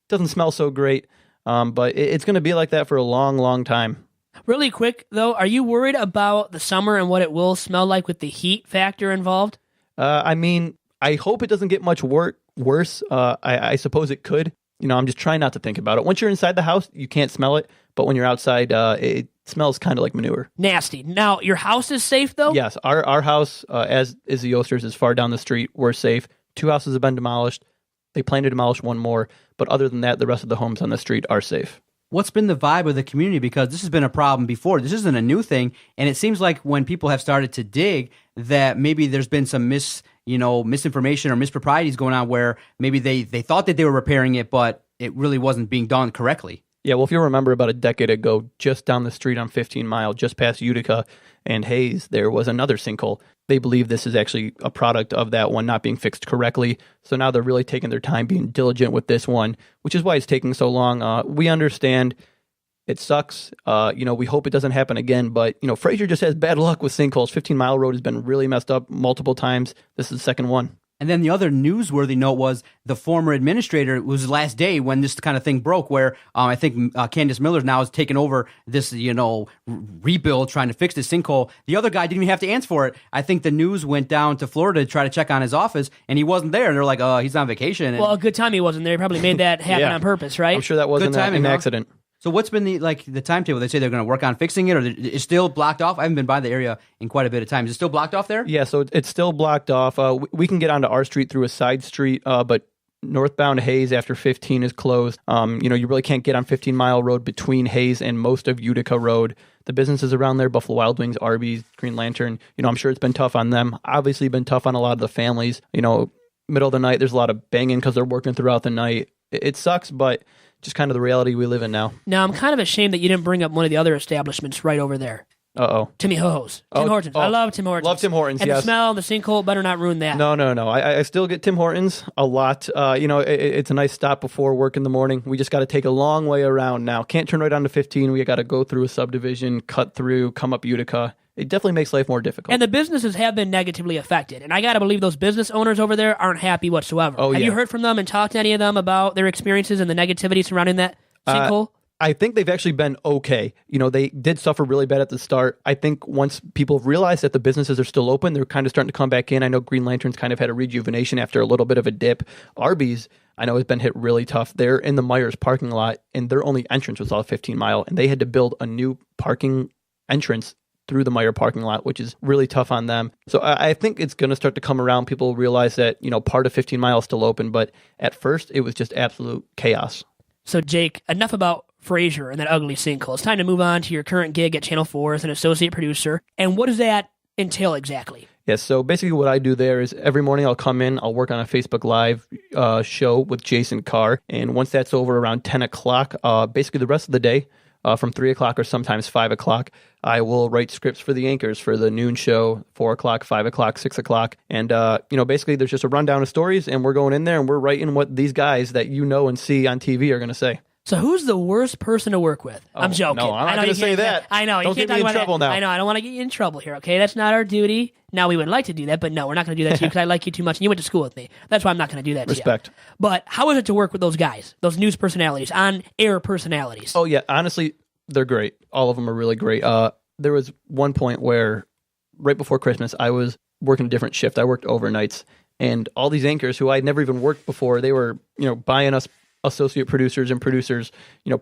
Doesn't smell so great. But it's going to be like that for a long, long time. Really quick, though, are you worried about the summer and what it will smell like with the heat factor involved? I mean, I hope it doesn't get much worse. I suppose it could. I'm just trying not to think about it. Once you're inside the house, you can't smell it. But when you're outside, it smells kind of like manure. Nasty. Now, your house is safe, though? Yes. Our house, as is the Osters, is far down the street. We're safe. 2 houses have been demolished. They plan to demolish one more. But other than that, the rest of the homes on the street are safe. What's been the vibe of the community? Because this has been a problem before. This isn't a new thing. And it seems like when people have started to dig that maybe there's been some misinformation or misproprieties going on where maybe they thought that they were repairing it, but it really wasn't being done correctly. Yeah, well, if you remember about a decade ago, just down the street on 15 Mile, just past Utica and Hayes, there was another sinkhole. They believe this is actually a product of that one not being fixed correctly. So now they're really taking their time being diligent with this one, which is why it's taking so long. We understand it sucks. We hope it doesn't happen again. But, Fraser just has bad luck with sinkholes. 15 Mile Road has been really messed up multiple times. This is the second one. And then the other newsworthy note was the former administrator. It was his last day when this kind of thing broke, where I think Candace Miller now has taken over this, rebuild, trying to fix this sinkhole. The other guy didn't even have to answer for it. I think the news went down to Florida to try to check on his office, and he wasn't there. And they're like, he's on vacation. Well, a good time he wasn't there. He probably made that happen on purpose, right? I'm sure that wasn't an accident. So what's been the timetable? They say they're going to work on fixing it, or it's still blocked off? I haven't been by the area in quite a bit of time. Is it still blocked off there? Yeah, so it's still blocked off. We can get onto our street through a side street, but northbound Hayes after 15 is closed. You really can't get on 15 Mile Road between Hayes and most of Utica Road. The businesses around there, Buffalo Wild Wings, Arby's, Green Lantern, I'm sure it's been tough on them. Obviously been tough on a lot of the families. Middle of the night, there's a lot of banging because they're working throughout the night. It sucks, but just kind of the reality we live in now. Now, I'm kind of ashamed that you didn't bring up one of the other establishments right over there. Uh-oh. Timmy Ho-Ho's. Tim Hortons. I love Tim Hortons. Love Tim Hortons, and yes. the smell, the sinkhole, better not ruin that. No. I still get Tim Hortons a lot. It's a nice stop before work in the morning. We just got to take a long way around now. Can't turn right onto 15. We got to go through a subdivision, cut through, come up Utica. It definitely makes life more difficult. And the businesses have been negatively affected. And I got to believe those business owners over there aren't happy whatsoever. Have you heard from them and talked to any of them about their experiences and the negativity surrounding that sinkhole? I think they've actually been okay. They did suffer really bad at the start. I think once people realize that the businesses are still open, they're kind of starting to come back in. I know Green Lantern's kind of had a rejuvenation after a little bit of a dip. Arby's, I know, has been hit really tough. They're in the Myers parking lot, and their only entrance was off 15 Mile, and they had to build a new parking entrance through the Meyer parking lot, which is really tough on them. So I think it's going to start to come around. People realize that, part of 15 Mile is still open, but at first it was just absolute chaos. So, Jake, enough about Fraser and that ugly sinkhole. It's time to move on to your current gig at Channel 4 as an associate producer. And what does that entail exactly? Yes, so basically what I do there is every morning I'll come in, I'll work on a Facebook Live show with Jason Carr, and once that's over around 10 o'clock, basically the rest of the day, from 3 o'clock or sometimes 5 o'clock, I will write scripts for the anchors for the noon show, 4 o'clock, 5 o'clock, 6 o'clock. And, basically there's just a rundown of stories, and we're going in there and we're writing what these guys that and see on TV are going to say. So who's the worst person to work with? I'm joking. No, I'm I not know going you to say can't- that. I know. You Don't can't get me talk in about trouble that. now. I know. I don't want to get you in trouble here, okay? That's not our duty. Now, we would like to do that, but no, we're not going to do that to you because I like you too much and you went to school with me. That's why I'm not going to do that Respect. to you. But how is it to work with those guys, those news personalities, on-air personalities? Oh, yeah. Honestly, they're great. All of them are really great. There was one point where right before Christmas, I was working a different shift. I worked overnights, and all these anchors who I'd never even worked before, they were, buying us associate producers and producers,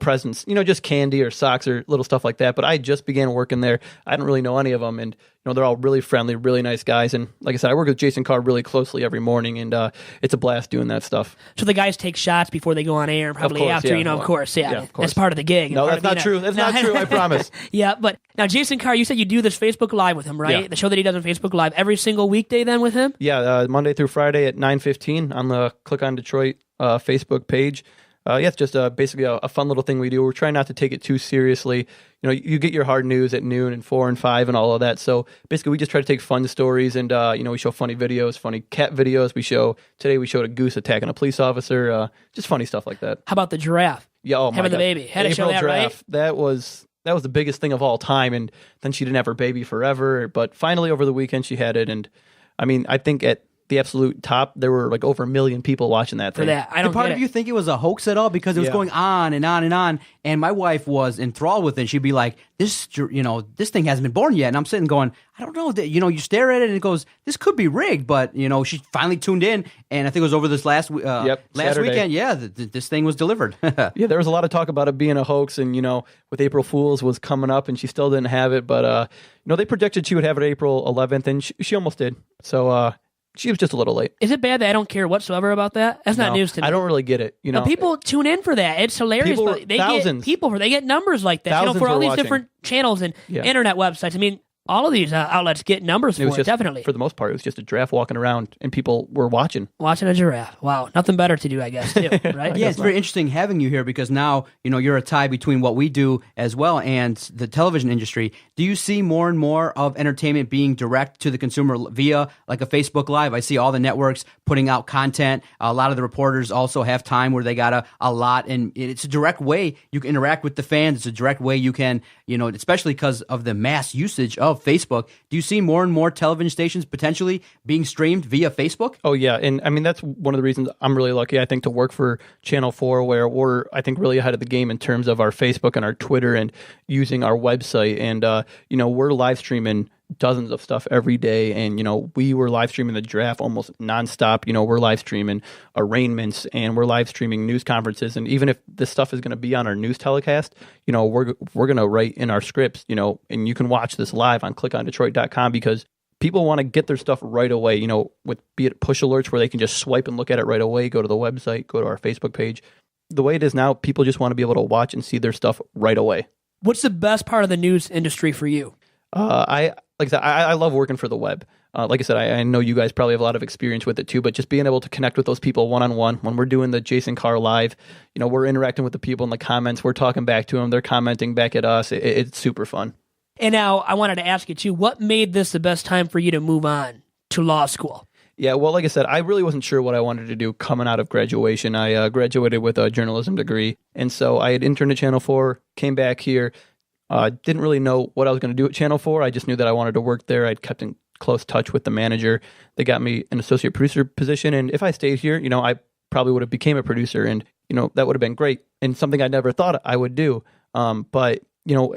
presents, just candy or socks or little stuff like that. But I just began working there. I didn't really know any of them. And, they're all really friendly, really nice guys. And like I said, I work with Jason Carr really closely every morning, and it's a blast doing that stuff. So the guys take shots before they go on air, probably course, after, yeah. of course. Yeah, of course. That's part of the gig. No, Part that's of not true. That's not true, I promise. Yeah, but now Jason Carr, you said you do this Facebook Live with him, right? Yeah. The show that he does on Facebook Live every single weekday then with him? Yeah, Monday through Friday at 9:15 on the Click on Detroit Facebook page. It's just basically a fun little thing we do. We're trying not to take it too seriously. You get your hard news at noon and 4 and 5 and all of that. So basically, we just try to take fun stories and we show funny videos, funny cat videos. Today we showed a goose attacking a police officer. Just funny stuff like that. How about the giraffe? Yeah, oh my Having the God. baby. Had to show April that, right? giraffe. That was the biggest thing of all time. And then she didn't have her baby forever. But finally, over the weekend, she had it. And I mean, I think at the absolute top, there were like over 1 million people watching that For thing. that. I don't Did part get of it. you think it was a hoax at all? Because it was Yeah. going on and on and on. And my wife was enthralled with it. She'd be like, this thing hasn't been born yet. And I'm sitting going, I don't know. You stare at it and it goes, this could be rigged. But, she finally tuned in. And I think it was over this last Saturday. weekend. Yeah, this thing was delivered. Yeah, there was a lot of talk about it being a hoax, and with April Fool's was coming up, and she still didn't have it. But they projected she would have it April 11th, and she almost did. So she was just a little late. Is it bad that I don't care whatsoever about that? That's not No, news to me. I don't really get it. But people tune in for that. It's hilarious. People- But they thousands. get numbers like that. Thousands For all are these watching. different channels and Yeah. internet websites. I mean, all of these outlets get numbers It was for it, just definitely. for the most part, it was just a giraffe walking around, and people were watching. Watching a giraffe. Wow. Nothing better to do, I guess, too. Right? Yeah, it's very interesting having you here because now, you're a tie between what we do as well and the television industry. Do you see more and more of entertainment being direct to the consumer via like a Facebook Live? I see all the networks putting out content. A lot of the reporters also have time where they got a lot, and it's a direct way you can interact with the fans. It's a direct way you can, especially because of the mass usage of Facebook. Do you see more and more television stations potentially being streamed via Facebook? Oh, yeah. And I mean, that's one of the reasons I'm really lucky, I think, to work for Channel 4, where we're, I think, really ahead of the game in terms of our Facebook and our Twitter and using our website. And, we're live streaming dozens of stuff every day. And, we were live streaming the draft almost nonstop. We're live streaming arraignments, and we're live streaming news conferences. And even if this stuff is going to be on our news telecast, we're going to write in our scripts, and you can watch this live on clickondetroit.com because people want to get their stuff right away, with be it push alerts where they can just swipe and look at it right away, go to the website, go to our Facebook page. The way it is now, people just want to be able to watch and see their stuff right away. What's the best part of the news industry for you? I love working for the web. Like I said, I know you guys probably have a lot of experience with it too, but just being able to connect with those people one-on-one when we're doing the Jason Carr Live, we're interacting with the people in the comments. We're talking back to them. They're commenting back at us. It's super fun. And now I wanted to ask you, too, what made this the best time for you to move on to law school? Yeah, well, like I said, I really wasn't sure what I wanted to do coming out of graduation. I graduated with a journalism degree, and so I had interned at Channel 4, came back here, didn't really know what I was going to do at Channel 4. I just knew that I wanted to work there. I'd kept in close touch with the manager. They got me an associate producer position, and if I stayed here, I probably would have became a producer, and, that would have been great, and something I never thought I would do. But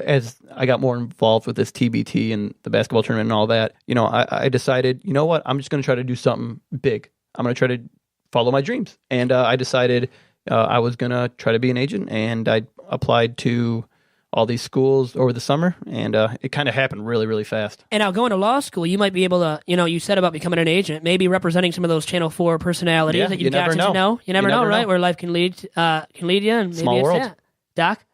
as I got more involved with this TBT and the basketball tournament and all that, I decided, what, I'm just going to try to do something big. I'm going to try to follow my dreams. And I decided I was going to try to be an agent, and I applied to all these schools over the summer, and it kind of happened really, really fast. And now going to law school, you might be able to, you said about becoming an agent, maybe representing some of those Channel 4 personalities Yeah, that you you've never gotten to know. know. You never know, right? know. Where life can lead you, and maybe Small it's world. that. Doc?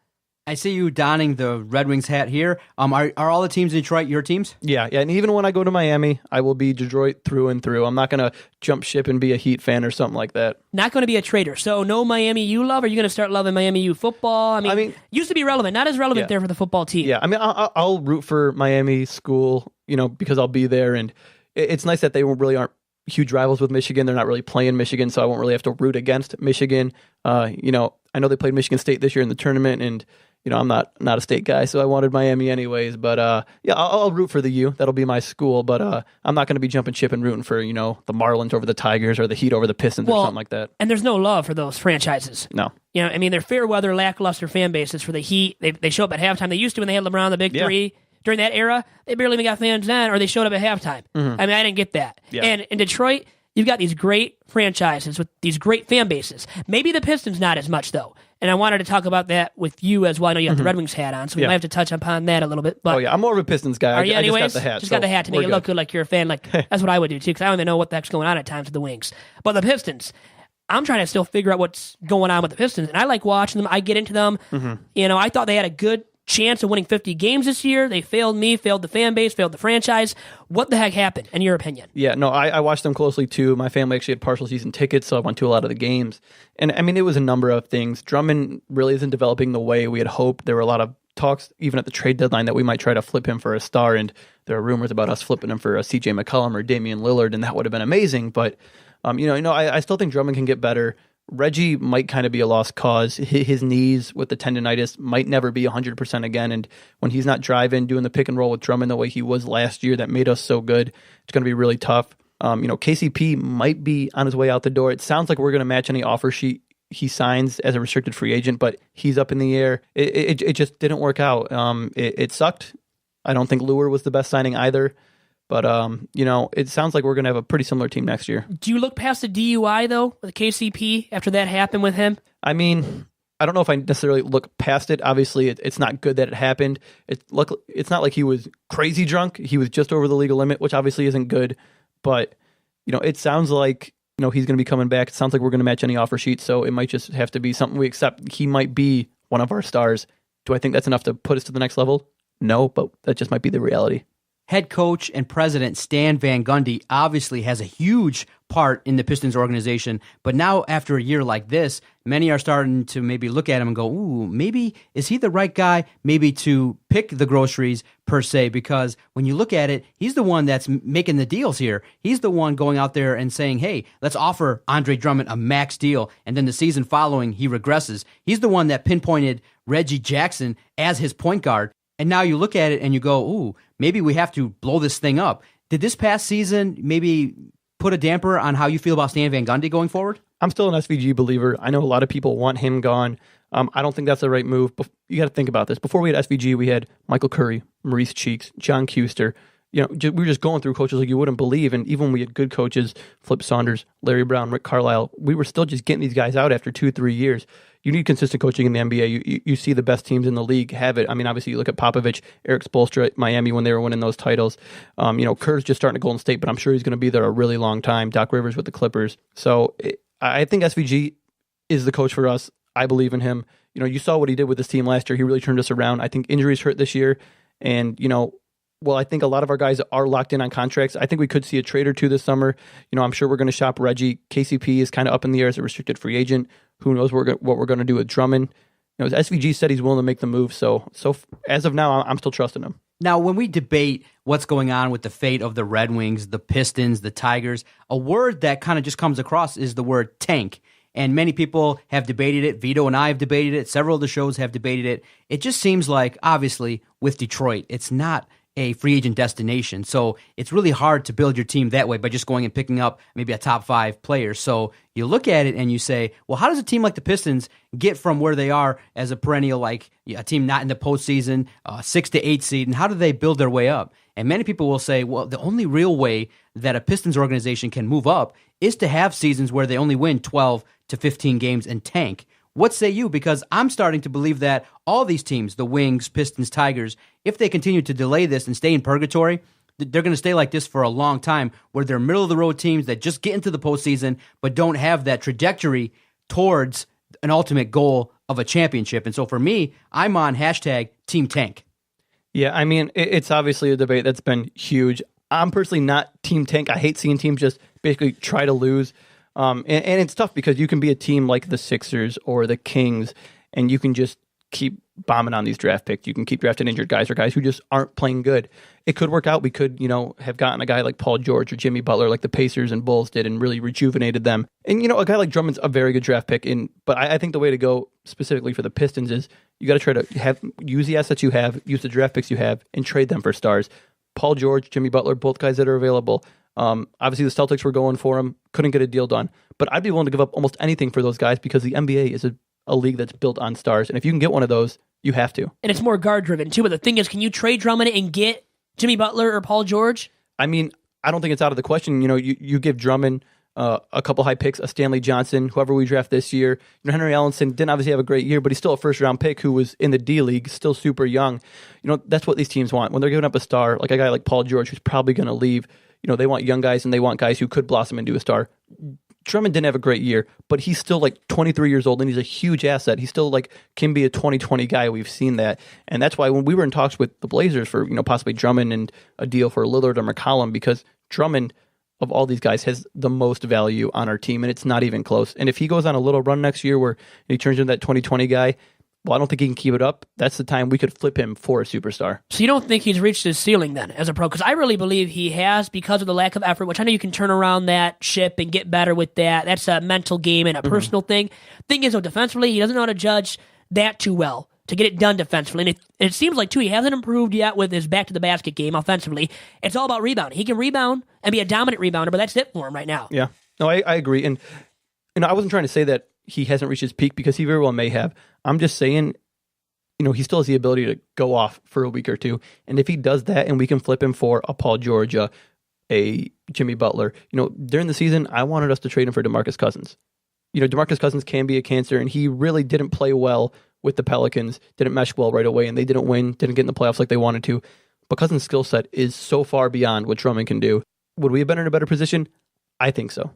I see you donning the Red Wings hat here. Are all the teams in Detroit your teams? Yeah, and even when I go to Miami, I will be Detroit through and through. I'm not going to jump ship and be a Heat fan or something like that. Not going to be a traitor. So no Miami U love? Or are you going to start loving Miami U football? I mean, used to be relevant. Not as relevant Yeah. there for the football team. Yeah, I mean, I'll root for Miami school, because I'll be there, and it's nice that they really aren't huge rivals with Michigan. They're not really playing Michigan, so I won't really have to root against Michigan. I know they played Michigan State this year in the tournament, and I'm not a state guy, so I wanted Miami anyways. But yeah, I'll root for the U. That'll be my school. But I'm not going to be jumping ship and rooting for the Marlins over the Tigers or the Heat over the Pistons or something like that. And there's no love for those franchises. No. They're fair weather, lackluster fan bases for the Heat. They show up at halftime. They used to when they had LeBron, the Big Three. During that era, they barely even got fans then, or they showed up at halftime. Mm-hmm. I didn't get that. Yeah. And in Detroit, you've got these great franchises with these great fan bases. Maybe the Pistons not as much, though. And I wanted to talk about that with you as well. I know you have the Red Wings hat on, so we might have to touch upon that a little bit. But I'm more of a Pistons guy. Are you anyways? I just got the hat. Just got the hat to make it look good like you're a fan. Like that's what I would do, too, because I don't even know what the heck's going on at times with the Wings. But the Pistons, I'm trying to still figure out what's going on with the Pistons. And I like watching them. I get into them. Mm-hmm. I thought they had a good chance of winning 50 games this year. They failed me, failed the fan base, failed the franchise. What the heck happened, in your opinion? Yeah, no, I watched them closely, too. My family actually had partial season tickets, so I went to a lot of the games. And, it was a number of things. Drummond really isn't developing the way we had hoped. There were a lot of talks, even at the trade deadline, that we might try to flip him for a star, and there are rumors about us flipping him for a C.J. McCollum or Damian Lillard, and that would have been amazing. But, I still think Drummond can get better. Reggie might kind of be a lost cause. His knees with the tendonitis might never be 100% again. And when he's not driving, doing the pick and roll with Drummond the way he was last year that made us so good, it's going to be really tough. KCP might be on his way out the door. It sounds like we're going to match any offer sheet he signs as a restricted free agent, but he's up in the air. It just didn't work out. It sucked. I don't think Lure was the best signing either. But, it sounds like we're going to have a pretty similar team next year. Do you look past the DUI, though, with KCP, after that happened with him? I don't know if I necessarily look past it. Obviously, it's not good that it happened. It's not like he was crazy drunk. He was just over the legal limit, which obviously isn't good. But, it sounds like, he's going to be coming back. It sounds like we're going to match any offer sheet, so it might just have to be something we accept. He might be one of our stars. Do I think that's enough to put us to the next level? No, but that just might be the reality. Head coach and president Stan Van Gundy obviously has a huge part in the Pistons organization, but now after a year like this, many are starting to maybe look at him and go, ooh, maybe is he the right guy maybe to pick the groceries per se, because when you look at it, he's the one that's making the deals here. He's the one going out there and saying, hey, let's offer Andre Drummond a max deal, and then the season following he regresses. He's the one that pinpointed Reggie Jackson as his point guard. And now you look at it and you go, ooh, maybe we have to blow this thing up. Did this past season maybe put a damper on how you feel about Stan Van Gundy going forward? I'm still an SVG believer. I know a lot of people want him gone. I don't think that's the right move. You got to think about this. Before we had SVG, we had Michael Curry, Maurice Cheeks, John Kuester. We were just going through coaches like you wouldn't believe. And even when we had good coaches, Flip Saunders, Larry Brown, Rick Carlisle, we were still just getting these guys out after 2-3 years. You need consistent coaching in the NBA. You see the best teams in the league have it. Obviously, you look at Popovich, Eric Spoelstra at Miami when they were winning those titles. Kerr's just starting at Golden State, but I'm sure he's going to be there a really long time. Doc Rivers with the Clippers. So I think SVG is the coach for us. I believe in him. You saw what he did with this team last year. He really turned us around. I think injuries hurt this year. And, I think a lot of our guys are locked in on contracts. I think we could see a trade or two this summer. I'm sure we're going to shop Reggie. KCP is kind of up in the air as a restricted free agent. Who knows what we're going to do with Drummond? SVG said he's willing to make the move. So as of now, I'm still trusting him. Now, when we debate what's going on with the fate of the Red Wings, the Pistons, the Tigers, a word that kind of just comes across is the word tank. And many people have debated it. Vito and I have debated it. Several of the shows have debated it. It just seems like, obviously, with Detroit, it's not a free agent destination. So it's really hard to build your team that way by just going and picking up maybe a top 5 player. So you look at it and you say, well, how does a team like the Pistons get from where they are as a perennial, like a team not in the postseason, 6 to 8 seed, and how do they build their way up? And many people will say, well, the only real way that a Pistons organization can move up is to have seasons where they only win 12 to 15 games and tank. What say you? Because I'm starting to believe that all these teams, the Wings, Pistons, Tigers, if they continue to delay this and stay in purgatory, they're going to stay like this for a long time, where they're middle-of-the-road teams that just get into the postseason but don't have that trajectory towards an ultimate goal of a championship. And so for me, I'm on hashtag Team Tank. Yeah, it's obviously a debate that's been huge. I'm personally not Team Tank. I hate seeing teams just basically try to lose. And it's tough because you can be a team like the Sixers or the Kings, and you can just keep bombing on these draft picks. You can keep drafting injured guys or guys who just aren't playing good. It could work out. We could, have gotten a guy like Paul George or Jimmy Butler like the Pacers and Bulls did and really rejuvenated them. And, a guy like Drummond's a very good draft pick. But I think the way to go specifically for the Pistons is you got to try to use the assets you have, use the draft picks you have, and trade them for stars. Paul George, Jimmy Butler, both guys that are available. Obviously, the Celtics were going for him, couldn't get a deal done. But I'd be willing to give up almost anything for those guys because the NBA is a league that's built on stars. And if you can get one of those, you have to. And it's more guard-driven, too. But the thing is, can you trade Drummond and get Jimmy Butler or Paul George? I mean, I don't think it's out of the question. You give Drummond a couple high picks, a Stanley Johnson, whoever we draft this year. Henry Ellenson didn't obviously have a great year, but he's still a first-round pick who was in the D-League, still super young. That's what these teams want. When they're giving up a star, like a guy like Paul George, who's probably going to leave, they want young guys and they want guys who could blossom into a star. Drummond didn't have a great year, but he's still like 23 years old and he's a huge asset. He still can be a 2020 guy. We've seen that. And that's why when we were in talks with the Blazers for, possibly Drummond and a deal for Lillard or McCollum, because Drummond of all these guys has the most value on our team and it's not even close. And if he goes on a little run next year where he turns into that 2020 guy, well, I don't think he can keep it up. That's the time we could flip him for a superstar. So you don't think he's reached his ceiling then as a pro? Because I really believe he has because of the lack of effort, which I know you can turn around that ship and get better with that. That's a mental game and a personal thing. Thing is, though, defensively, he doesn't know how to judge that too well to get it done defensively. And it seems like, too, he hasn't improved yet with his back-to-the-basket game offensively. It's all about rebounding. He can rebound and be a dominant rebounder, but that's it for him right now. Yeah. No, I agree. And I wasn't trying to say that he hasn't reached his peak because he very well may have. I'm just saying, he still has the ability to go off for a week or two. And if he does that and we can flip him for a Paul George, a Jimmy Butler, during the season, I wanted us to trade him for DeMarcus Cousins. DeMarcus Cousins can be a cancer, and he really didn't play well with the Pelicans, didn't mesh well right away, and they didn't win, didn't get in the playoffs like they wanted to. But Cousins' skill set is so far beyond what Drummond can do. Would we have been in a better position? I think so.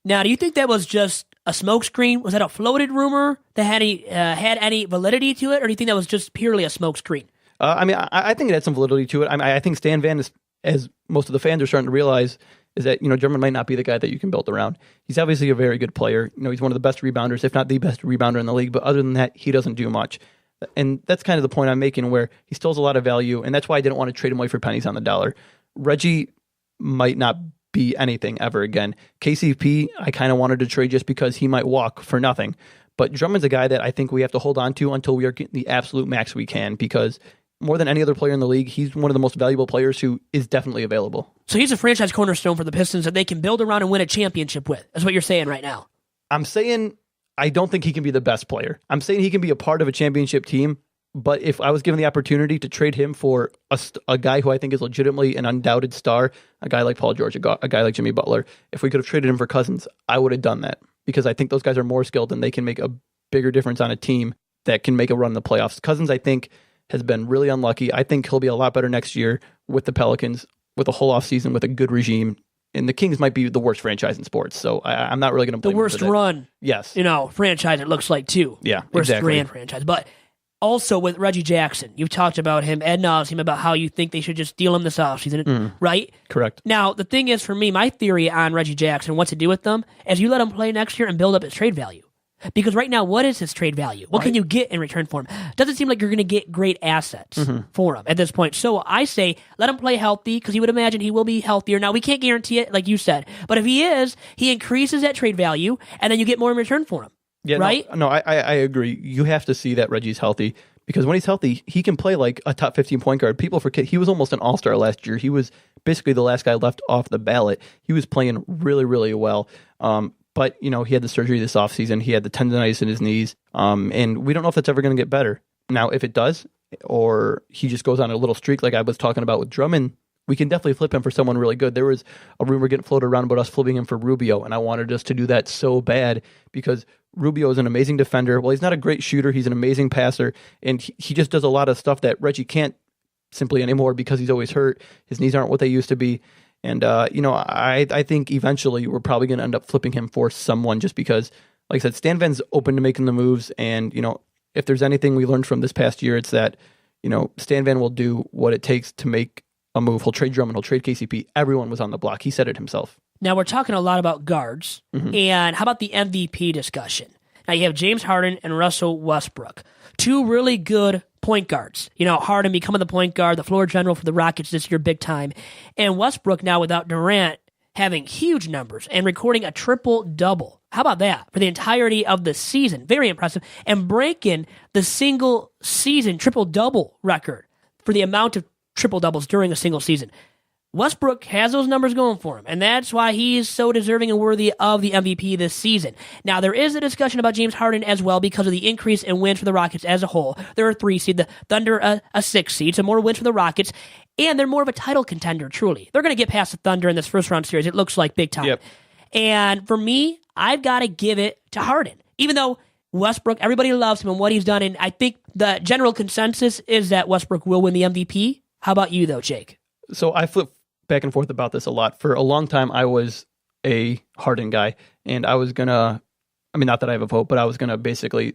Now, do you think that was just a smokescreen? Was that a floated rumor that had any validity to it, or do you think that was just purely a smokescreen? I think it had some validity to it. I think Stan Van, as most of the fans are starting to realize, is that Drummond might not be the guy that you can build around. He's obviously a very good player. He's one of the best rebounders, if not the best rebounder in the league. But other than that, he doesn't do much. And that's kind of the point I'm making, where he still has a lot of value, and that's why I didn't want to trade him away for pennies on the dollar. Reggie might not be anything ever again. KCP, I kind of wanted to trade just because he might walk for nothing. But Drummond's a guy that I think we have to hold on to until we are getting the absolute max we can, because more than any other player in the league, he's one of the most valuable players who is definitely available. So he's a franchise cornerstone for the Pistons that they can build around and win a championship with. That's what you're saying right now. I'm saying I don't think he can be the best player. I'm saying he can be a part of a championship team, but if I was given the opportunity to trade him for a guy who I think is legitimately an undoubted star, a guy like Paul George, a guy like Jimmy Butler, if we could have traded him for Cousins, I would have done that, because I think those guys are more skilled and they can make a bigger difference on a team that can make a run in the playoffs. Cousins, I think, has been really unlucky. I think he'll be a lot better next year with the Pelicans, with a whole offseason, with a good regime. And the Kings might be the worst franchise in sports, so I'm not really going to blame the worst run. Yes, franchise it looks like too. Yeah, worst exactly. grand franchise. But also with Reggie Jackson, you've talked about him ad nauseum about how you think they should just deal him this offseason, right? Correct. Now the thing is, for me, my theory on Reggie Jackson, what to do with them, is you let him play next year and build up his trade value. Because right now, what is his trade value? What can you get in return for him? Doesn't seem like you're going to get great assets for him at this point. So I say let him play healthy, because you would imagine he will be healthier. Now, we can't guarantee it, like you said. But if he is, he increases that trade value, and then you get more in return for him. Yeah, right? No, I agree. You have to see that Reggie's healthy, because when he's healthy, he can play like a top 15 point guard. People forget he was almost an all-star last year. He was basically the last guy left off the ballot. He was playing really, really well. But, he had the surgery this offseason. He had the tendonitis in his knees. And we don't know if that's ever going to get better. Now, if it does, or he just goes on a little streak like I was talking about with Drummond, we can definitely flip him for someone really good. There was a rumor getting floated around about us flipping him for Rubio, and I wanted us to do that so bad, because Rubio is an amazing defender. Well, he's not a great shooter. He's an amazing passer, and he just does a lot of stuff that Reggie can't simply anymore, because he's always hurt. His knees aren't what they used to be. And, I think eventually we're probably going to end up flipping him for someone, just because, like I said, Stan Van's open to making the moves. And, if there's anything we learned from this past year, it's that, Stan Van will do what it takes to make a move. He'll trade Drummond. He'll trade KCP. Everyone was on the block. He said it himself. Now, we're talking a lot about guards. And how about the MVP discussion? Now, you have James Harden and Russell Westbrook. two really good point guards. Harden becoming the point guard, the floor general for the Rockets this year, big time. And Westbrook now without Durant having huge numbers and recording a triple-double. How about that? For the entirety of the season. Very impressive. And breaking the single season triple-double record for the amount of triple-doubles during a single season. Westbrook has those numbers going for him, and that's why he is so deserving and worthy of the MVP this season. Now, there is a discussion about James Harden as well because of the increase in wins for the Rockets as a whole. They're a 3 seed, the Thunder a 6 seed, so more wins for the Rockets, and they're more of a title contender, truly. They're going to get past the Thunder in this first-round series, it looks like, big time. Yep. And for me, I've got to give it to Harden, even though Westbrook, everybody loves him and what he's done, and I think the general consensus is that Westbrook will win the MVP. How about you, though, Jake? So I flip back and forth about this a lot. For a long time, I was a Harden guy, and I was going to, not that I have a vote, but I was going to basically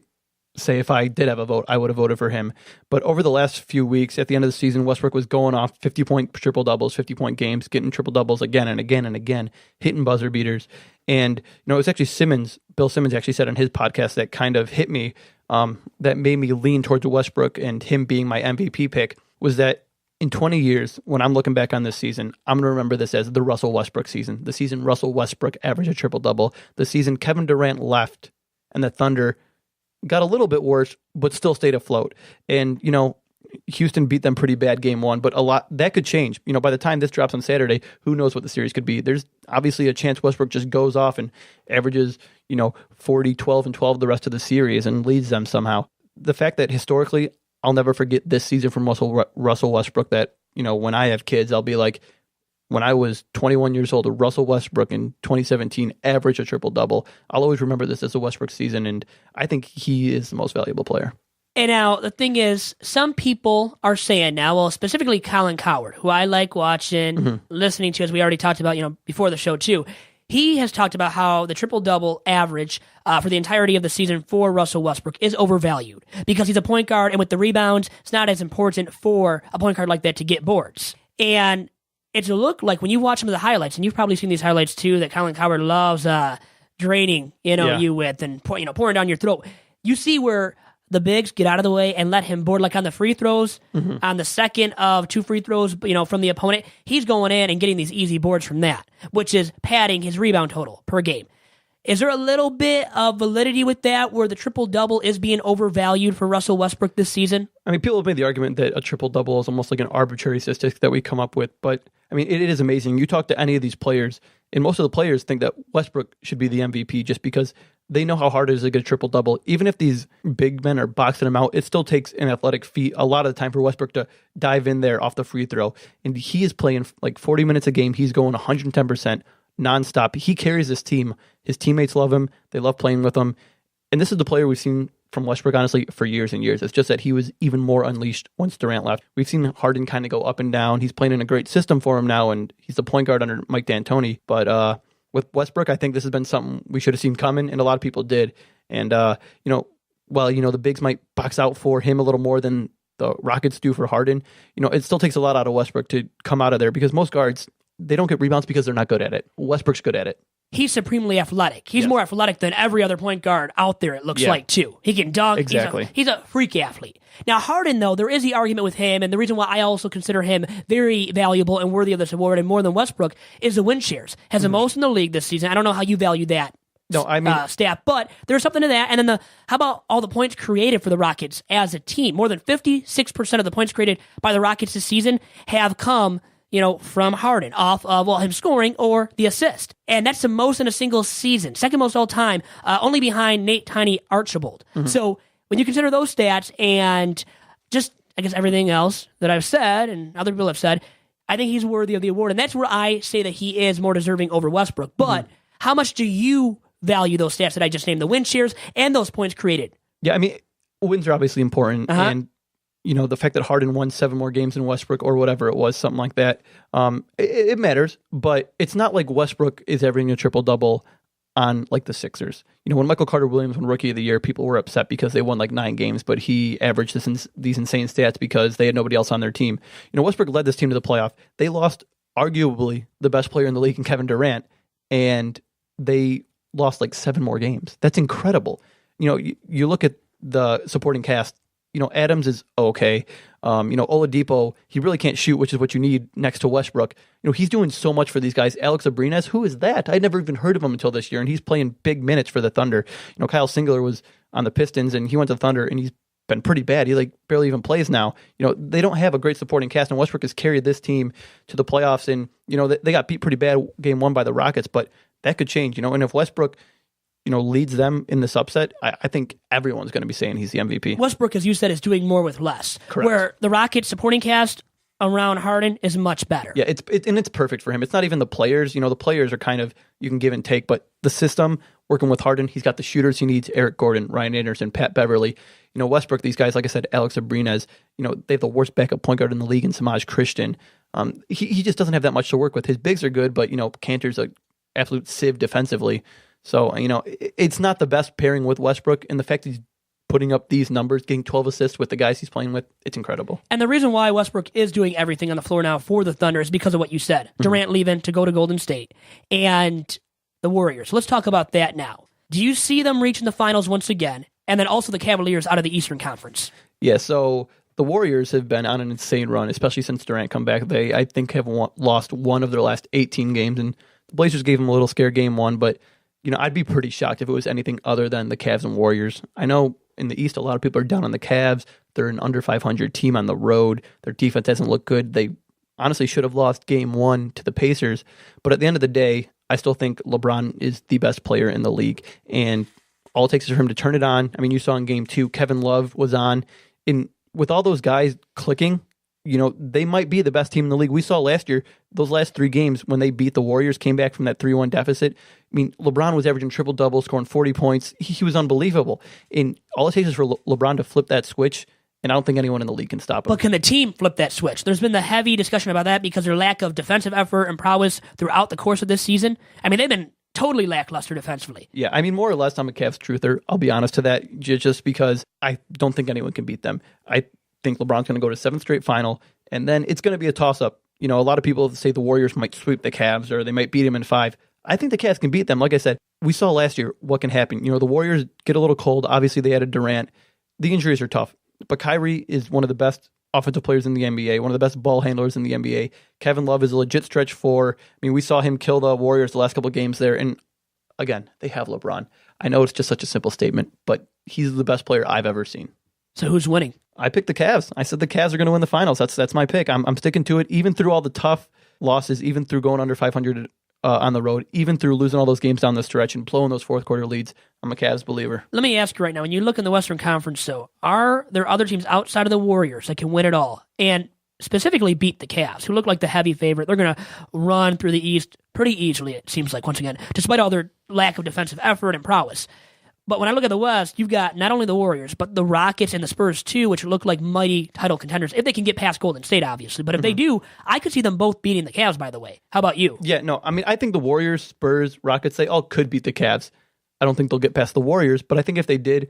say if I did have a vote, I would have voted for him. But over the last few weeks, at the end of the season, Westbrook was going off 50-point triple-doubles, 50-point games, getting triple-doubles again and again and again, hitting buzzer beaters. And, it was actually Bill Simmons actually said on his podcast that kind of hit me, that made me lean towards Westbrook and him being my MVP pick, was that in 20 years, when I'm looking back on this season, I'm going to remember this as the Russell Westbrook season. The season Russell Westbrook averaged a triple-double. The season Kevin Durant left and the Thunder got a little bit worse, but still stayed afloat. And, Houston beat them pretty bad game one, but a lot that could change. By the time this drops on Saturday, who knows what the series could be. There's obviously a chance Westbrook just goes off and averages, 40, 12, and 12 the rest of the series and leads them somehow. The fact that historically, I'll never forget this season from Russell Westbrook that, when I have kids, I'll be like, when I was 21 years old, Russell Westbrook in 2017 averaged a triple-double. I'll always remember this as a Westbrook season, and I think he is the most valuable player. And now, the thing is, some people are saying now, well, specifically Colin Cowherd, who I like watching, listening to, as we already talked about, before the show too. He has talked about how the triple-double average for the entirety of the season for Russell Westbrook is overvalued because he's a point guard, and with the rebounds, it's not as important for a point guard like that to get boards. And it's a look like when you watch some of the highlights, and you've probably seen these highlights too, that Colin Cowherd loves draining you with and pouring down your throat. You see where the bigs get out of the way and let him board, like on the free throws, on the second of 2 free throws, from the opponent, he's going in and getting these easy boards from that, which is padding his rebound total per game. Is there a little bit of validity with that, where the triple-double is being overvalued for Russell Westbrook this season? People have made the argument that a triple-double is almost like an arbitrary statistic that we come up with, but it is amazing. You talk to any of these players, and most of the players think that Westbrook should be the MVP just because they know how hard it is to get a triple-double. Even if these big men are boxing him out, it still takes an athletic feat a lot of the time for Westbrook to dive in there off the free throw. And he is playing like 40 minutes a game. He's going 110% nonstop. He carries this team. His teammates love him. They love playing with him. And this is the player we've seen from Westbrook, honestly, for years and years. It's just that he was even more unleashed once Durant left. We've seen Harden kind of go up and down. He's playing in a great system for him now, and he's the point guard under Mike D'Antoni. But with Westbrook, I think this has been something we should have seen coming, and a lot of people did. And, the bigs might box out for him a little more than the Rockets do for Harden. It still takes a lot out of Westbrook to come out of there because most guards, they don't get rebounds because they're not good at it. Westbrook's good at it. He's supremely athletic. He's more athletic than every other point guard out there, it looks like, too. He can dunk. Exactly. He's a freak athlete. Now, Harden, though, there is the argument with him, and the reason why I also consider him very valuable and worthy of this award, and more than Westbrook, is the win shares. Has the most in the league this season. I don't know how you value that stat, but there's something to that. And then how about all the points created for the Rockets as a team? More than 56% of the points created by the Rockets this season have come from Harden, off of, him scoring or the assist. And that's the most in a single season. Second most all time, only behind Nate Tiny Archibald. So when you consider those stats and just, I guess, everything else that I've said and other people have said, I think he's worthy of the award. And that's where I say that he is more deserving over Westbrook. But how much do you value those stats that I just named, the win shares and those points created? Yeah, wins are obviously important. And the fact that Harden won 7 more games than Westbrook or whatever it was, something like that, it matters. But it's not like Westbrook is averaging a triple-double on like the Sixers. When Michael Carter-Williams won Rookie of the Year, people were upset because they won like 9 games, but he averaged these insane stats because they had nobody else on their team. Westbrook led this team to the playoff. They lost arguably the best player in the league in Kevin Durant, and they lost like 7 more games. That's incredible. You look at the supporting cast Adams is okay. Oladipo, he really can't shoot, which is what you need next to Westbrook. He's doing so much for these guys. Alex Abrines, who is that? I'd never even heard of him until this year, and he's playing big minutes for the Thunder. Kyle Singler was on the Pistons, and he went to the Thunder, and he's been pretty bad. He barely even plays now. They don't have a great supporting cast, and Westbrook has carried this team to the playoffs, and they got beat pretty bad game 1 by the Rockets, but that could change. And if Westbrook leads them in this upset, I think everyone's going to be saying he's the MVP. Westbrook, as you said, is doing more with less. Correct. Where the Rockets supporting cast around Harden is much better. Yeah, it's perfect for him. It's not even the players. The players are kind of, you can give and take, but the system, working with Harden, he's got the shooters he needs, Eric Gordon, Ryan Anderson, Pat Beverly. Westbrook, these guys, like I said, Alex Abrines, they have the worst backup point guard in the league in Samaj Christian. He just doesn't have that much to work with. His bigs are good, but, Cantor's an absolute sieve defensively. So, it's not the best pairing with Westbrook, and the fact he's putting up these numbers, getting 12 assists with the guys he's playing with, it's incredible. And the reason why Westbrook is doing everything on the floor now for the Thunder is because of what you said. Durant leaving to go to Golden State and the Warriors. Let's talk about that now. Do you see them reaching the finals once again? And then also the Cavaliers out of the Eastern Conference. Yeah, so the Warriors have been on an insane run, especially since Durant come back. They, I think, have lost one of their last 18 games, and the Blazers gave them a little scare game 1, but I'd be pretty shocked if it was anything other than the Cavs and Warriors. I know in the East, a lot of people are down on the Cavs. They're an under 500 team on the road. Their defense doesn't look good. They honestly should have lost game 1 to the Pacers. But at the end of the day, I still think LeBron is the best player in the league. And all it takes is for him to turn it on. I mean, you saw in game 2, Kevin Love was on. And with all those guys clicking, they might be the best team in the league. We saw last year, those last 3 games when they beat the Warriors, came back from that 3-1 deficit. I mean, LeBron was averaging triple-double, scoring 40 points. He was unbelievable. And all it takes is for LeBron to flip that switch, and I don't think anyone in the league can stop him. But can the team flip that switch? There's been the heavy discussion about that because their lack of defensive effort and prowess throughout the course of this season. I mean, they've been totally lackluster defensively. Yeah, I mean, more or less, I'm a Cavs truther. I'll be honest to that, just because I don't think anyone can beat them. I think LeBron's going to go to 7th straight final, and then it's going to be a toss-up. A lot of people say the Warriors might sweep the Cavs or they might beat them in 5. I think the Cavs can beat them. Like I said, we saw last year what can happen. The Warriors get a little cold. Obviously, they added Durant. The injuries are tough. But Kyrie is one of the best offensive players in the NBA, one of the best ball handlers in the NBA. Kevin Love is a legit stretch 4. I mean, we saw him kill the Warriors the last couple of games there. And again, they have LeBron. I know it's just such a simple statement, but he's the best player I've ever seen. So who's winning? I picked the Cavs. I said the Cavs are going to win the finals. That's my pick. I'm sticking to it, even through all the tough losses, even through going under 500 on the road, even through losing all those games down the stretch and blowing those fourth quarter leads. I'm a Cavs believer. Let me ask you right now, when you look in the Western Conference, though, are there other teams outside of the Warriors that can win it all and specifically beat the Cavs, who look like the heavy favorite? They're going to run through the East pretty easily, it seems like, once again, despite all their lack of defensive effort and prowess. But when I look at the West, you've got not only the Warriors, but the Rockets and the Spurs too, which look like mighty title contenders, if they can get past Golden State, obviously. But if they do, I could see them both beating the Cavs, by the way. How about you? Yeah, no, I mean, I think the Warriors, Spurs, Rockets, they all could beat the Cavs. I don't think they'll get past the Warriors, but I think if they did,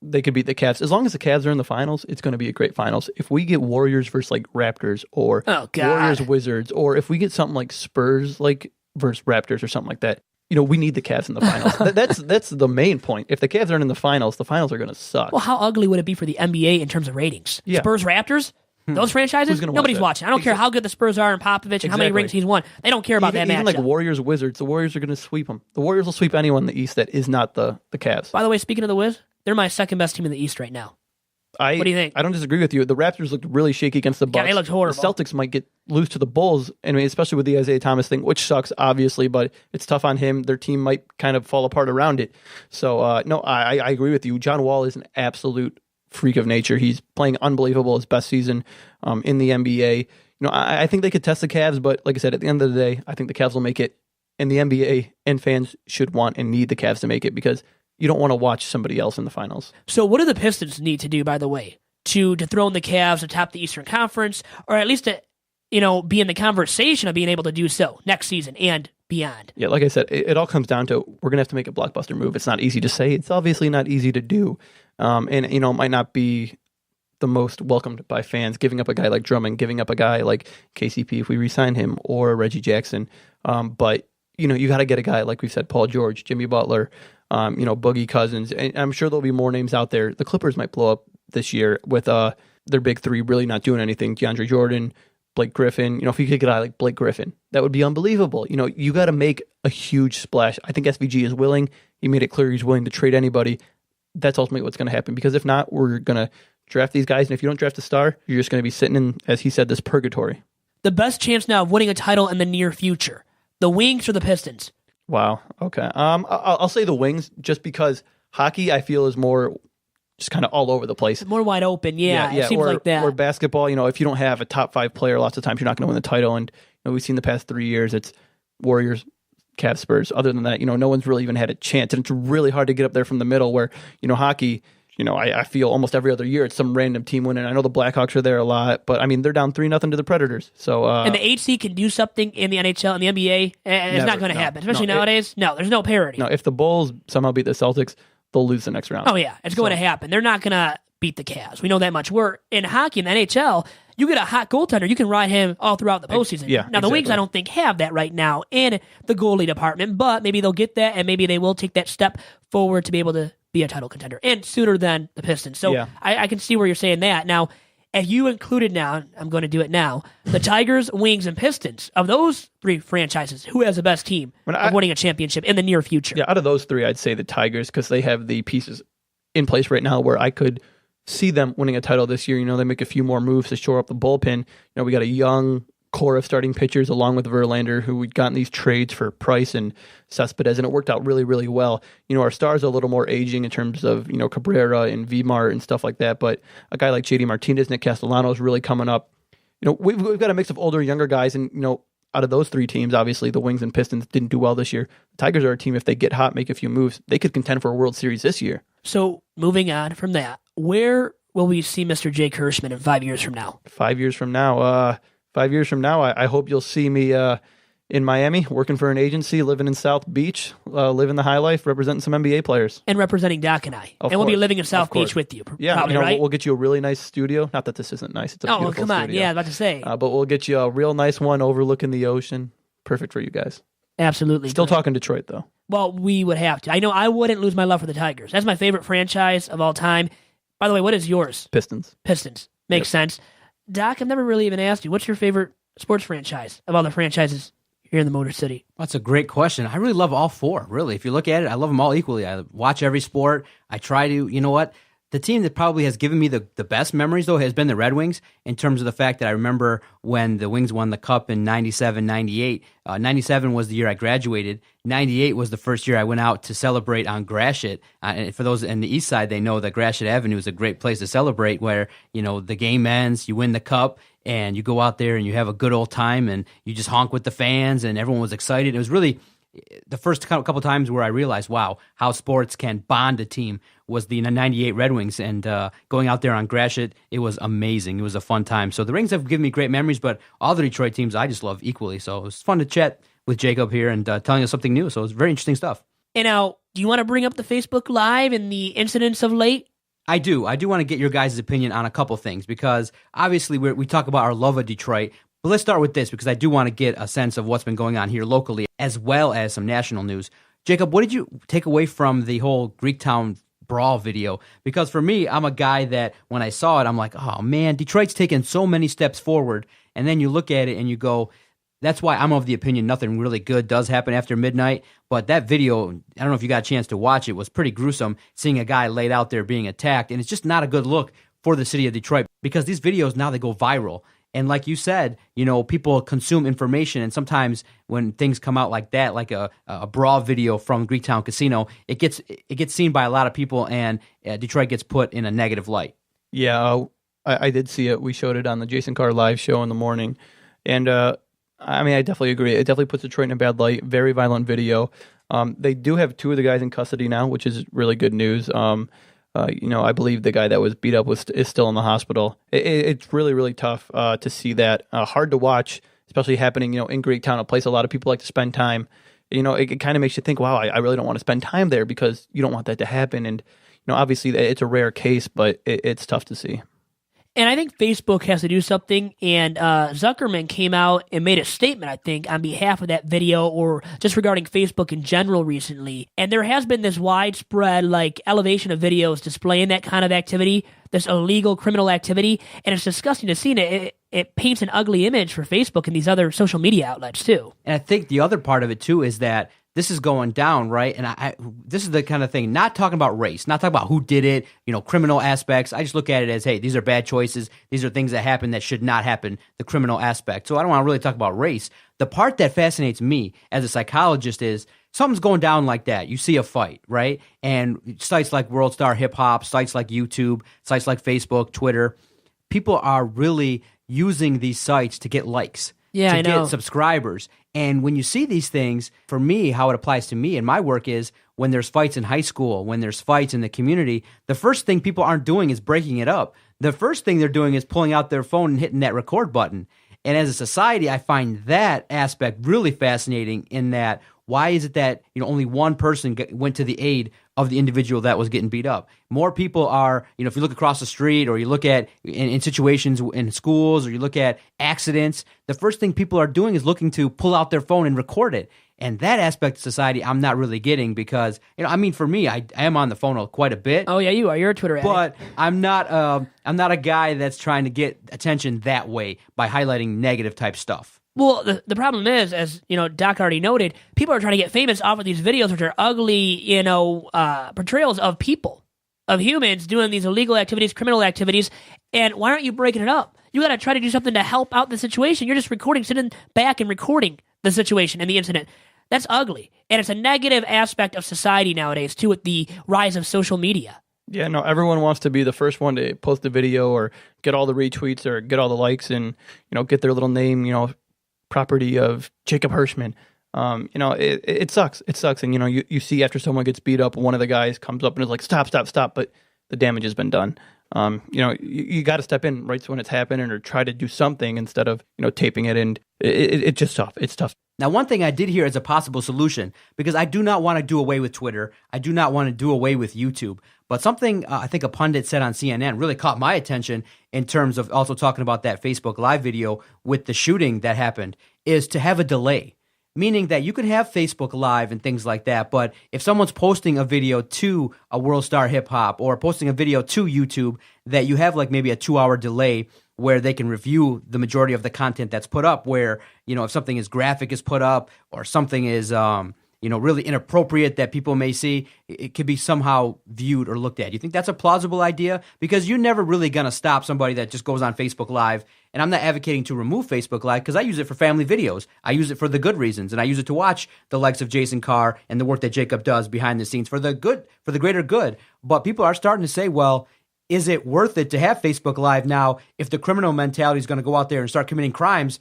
they could beat the Cavs. As long as the Cavs are in the finals, it's going to be a great finals. If we get Warriors versus like Raptors or Warriors Wizards, or if we get something like Spurs like versus Raptors or something like that, we need the Cavs in the finals. That's the main point. If the Cavs aren't in the finals are going to suck. Well, how ugly would it be for the NBA in terms of ratings? Yeah. Spurs, Raptors, those franchises, nobody's watching. I don't care how good the Spurs are and Popovich and how many rings he's won. They don't care about that matchup. Even like Warriors, Wizards, the Warriors are going to sweep them. The Warriors will sweep anyone in the East that is not the Cavs. By the way, speaking of the Wiz, they're my second best team in the East right now. What do you think? I don't disagree with you. The Raptors looked really shaky against the Bucks. Yeah, they looked horrible. The Celtics might get loose to the Bulls, I mean, especially with the Isaiah Thomas thing, which sucks, obviously, but it's tough on him. Their team might kind of fall apart around it. So, no, I agree with you. John Wall is an absolute freak of nature. He's playing unbelievable, his best season in the NBA. I think they could test the Cavs, but like I said, at the end of the day, I think the Cavs will make it, and the NBA and fans should want and need the Cavs to make it because you don't want to watch somebody else in the finals. So what do the Pistons need to do, by the way, to dethrone the Cavs atop the Eastern Conference, or at least to, be in the conversation of being able to do so next season and beyond? Yeah, like I said, it all comes down to we're going to have to make a blockbuster move. It's not easy to say. It's obviously not easy to do. And, it might not be the most welcomed by fans, giving up a guy like Drummond, giving up a guy like KCP if we re-sign him, or Reggie Jackson. But, you got to get a guy, like we've said, Paul George, Jimmy Butler, Boogie Cousins, and I'm sure there'll be more names out there. The Clippers might blow up this year with their big three really not doing anything. DeAndre Jordan, Blake Griffin. If you could get a guy like Blake Griffin, that would be unbelievable. You got to make a huge splash. I think SVG is willing. He made it clear he's willing to trade anybody. That's ultimately what's going to happen, because if not, we're going to draft these guys, and if you don't draft a star, you're just going to be sitting in, as he said, this purgatory. The best chance now of winning a title in the near future, the Wings or the Pistons? Wow. Okay. I'll say the Wings, just because hockey, I feel, is more just kind of all over the place. More wide open, yeah. It seems like that. Or basketball, if you don't have a top 5 player, lots of times you're not going to win the title. And we've seen the past 3 years, it's Warriors, Cavs, Spurs. Other than that, no one's really even had a chance. And it's really hard to get up there from the middle where, hockey, I feel almost every other year it's some random team winning. I know the Blackhawks are there a lot, but they're down 3-0 to the Predators. So and the HC can do something in the NHL and the NBA, and it's not going to happen, especially nowadays. There's no parity. No, if the Bulls somehow beat the Celtics, they'll lose the next round. Oh yeah, it's going to happen. They're not going to beat the Cavs. We know that much. We're in hockey in the NHL. You get a hot goaltender, you can ride him all throughout the postseason. Yeah, now the Wings, I don't think have that right now in the goalie department, but maybe they'll get that, and maybe they will take that step forward to be able to be a title contender, and sooner than the Pistons. So yeah. I can see where you're saying that. Now, if you included now, I'm going to do it now, the Tigers, Wings, and Pistons, of those 3 franchises, who has the best team of winning a championship in the near future? Yeah, out of those 3, I'd say the Tigers, because they have the pieces in place right now where I could see them winning a title this year. They make a few more moves to shore up the bullpen. We got a young core of starting pitchers along with Verlander, who we'd gotten these trades for Price and Cespedes, and it worked out really, really well. Our stars are a little more aging in terms of, Cabrera and Vmart and stuff like that, but a guy like JD Martinez, Nick Castellano is really coming up. We've got a mix of older and younger guys, and, out of those 3 teams, obviously the Wings and Pistons didn't do well this year. The Tigers are a team, if they get hot, make a few moves, they could contend for a World Series this year. So moving on from that, where will we see Mr. Jake Hirschmann in 5 years from now? 5 years from now? 5 years from now, I hope you'll see me in Miami, working for an agency, living in South Beach, living the high life, representing some NBA players. And representing Doc and I. And we'll be living in South Beach with you, yeah, probably, right? We'll get you a really nice studio. Not that this isn't nice. It's a beautiful come on. studio. Yeah, I was about to say. But we'll get you a real nice one overlooking the ocean. Perfect for you guys. Absolutely. Still talking Detroit, though. Well, we would have to. I know I wouldn't lose my love for the Tigers. That's my favorite franchise of all time. By the way, what is yours? Pistons. Makes sense. Doc, I've never really even asked you, what's your favorite sports franchise of all the franchises here in the Motor City? That's a great question. I really love all 4, really. If you look at it, I love them all equally. I watch every sport. I try to, the team that probably has given me the best memories, though, has been the Red Wings, in terms of the fact that I remember when the Wings won the Cup in 97, 98. 97 was the year I graduated. 98 was the first year I went out to celebrate on Gratiot. And for those in the east side, they know that Gratiot Avenue is a great place to celebrate where, the game ends, you win the Cup, and you go out there and you have a good old time, and you just honk with the fans, and everyone was excited. It was really the first couple times where I realized, wow, how sports can bond a team was the 98 Red Wings, and going out there on Gratiot, it was amazing. It was a fun time. So the Rings have given me great memories, but all the Detroit teams I just love equally. So it was fun to chat with Jacob here and telling us something new. So it was very interesting stuff. And now, do you want to bring up the Facebook Live and the incidents of late? I do. I do want to get your guys' opinion on a couple things, because obviously we talk about our love of Detroit. But let's start with this, because I do want to get a sense of what's been going on here locally, as well as some national news. Jacob, what did you take away from the whole Greektown brawl video? Because for me, I'm a guy that when I saw it, I'm like, oh man, Detroit's taken so many steps forward. And then you look at it and you go, that's why I'm of the opinion nothing really good does happen after midnight. But that video, I don't know if you got a chance to watch it, was pretty gruesome, seeing a guy laid out there being attacked. And it's just not a good look for the city of Detroit, because these videos now, they go viral. And like you said, people consume information, and sometimes when things come out like that, like a brawl video from Greektown Casino, it gets seen by a lot of people, and Detroit gets put in a negative light. Yeah, I did see it. We showed it on the Jason Carr live show in the morning, and I definitely agree. It definitely puts Detroit in a bad light. Very violent video. They do have 2 of the guys in custody now, which is really good news. I believe the guy that was beat up is still in the hospital. It's really, really tough to see that. Hard to watch, especially happening, in Greektown, a place a lot of people like to spend time. It kind of makes you think, wow, I really don't want to spend time there, because you don't want that to happen. And, obviously it's a rare case, but it's tough to see. And I think Facebook has to do something, and Zuckerman came out and made a statement, I think, on behalf of that video, or just regarding Facebook in general recently. And there has been this widespread, elevation of videos displaying that kind of activity. this illegal criminal activity, and it's disgusting to see it. It paints an ugly image for Facebook and these other social media outlets too. And I think the other part of it too is that this is going down, right? And this is the kind of thing, not talking about race, not talking about who did it, criminal aspects. I just look at it as, hey, these are bad choices. These are things that happen that should not happen, the criminal aspect. So I don't want to really talk about race. The part that fascinates me as a psychologist is something's going down like that. You see a fight, right? And sites like World Star Hip Hop, sites like YouTube, sites like Facebook, Twitter, people are really using these sites to get likes, to get subscribers. And when you see these things, for me, how it applies to me and my work is when there's fights in high school, when there's fights in the community, the first thing people aren't doing is breaking it up. The first thing they're doing is pulling out their phone and hitting that record button. And as a society, I find that aspect really fascinating in that why is it that only one person went to the aid of the individual that was getting beat up? More people are, if you look across the street or you look at in situations in schools or you look at accidents, the first thing people are doing is looking to pull out their phone and record it. And that aspect of society I'm not really getting because, for me, I am on the phone quite a bit. Oh, yeah, you are. You're a Twitter addict. But I'm not a guy that's trying to get attention that way by highlighting negative type stuff. Well, the problem is, as Doc already noted, people are trying to get famous off of these videos, which are ugly, portrayals of people, of humans doing these illegal activities, criminal activities. And why aren't you breaking it up? You got to try to do something to help out the situation. You're just sitting back and recording the situation and the incident. That's ugly, and it's a negative aspect of society nowadays too, with the rise of social media. Yeah, no, everyone wants to be the first one to post the video or get all the retweets or get all the likes and get their little name, property of Jacob Hirschmann. It sucks. It sucks. And, you see after someone gets beat up, one of the guys comes up and is like, stop, but the damage has been done. You got to step in right when it's happening or try to do something instead of, taping it. And it's just tough. It's tough. Now, one thing I did hear as a possible solution, because I do not want to do away with Twitter. I do not want to do away with YouTube. But something I think a pundit said on CNN really caught my attention in terms of also talking about that Facebook Live video with the shooting that happened, is to have a delay. Meaning that you can have Facebook Live and things like that, but if someone's posting a video to a World Star Hip Hop or posting a video to YouTube, that you have like maybe a 2-hour delay where they can review the majority of the content that's put up, where, if something is graphic is put up or something is, really inappropriate that people may see, it could be somehow viewed or looked at. You think that's a plausible idea? Because you're never really going to stop somebody that just goes on Facebook Live. And I'm not advocating to remove Facebook Live because I use it for family videos. I use it for the good reasons. And I use it to watch the likes of Jason Carr and the work that Jacob does behind the scenes for the good, for the greater good. But people are starting to say, well, is it worth it to have Facebook Live now if the criminal mentality is going to go out there and start committing crimes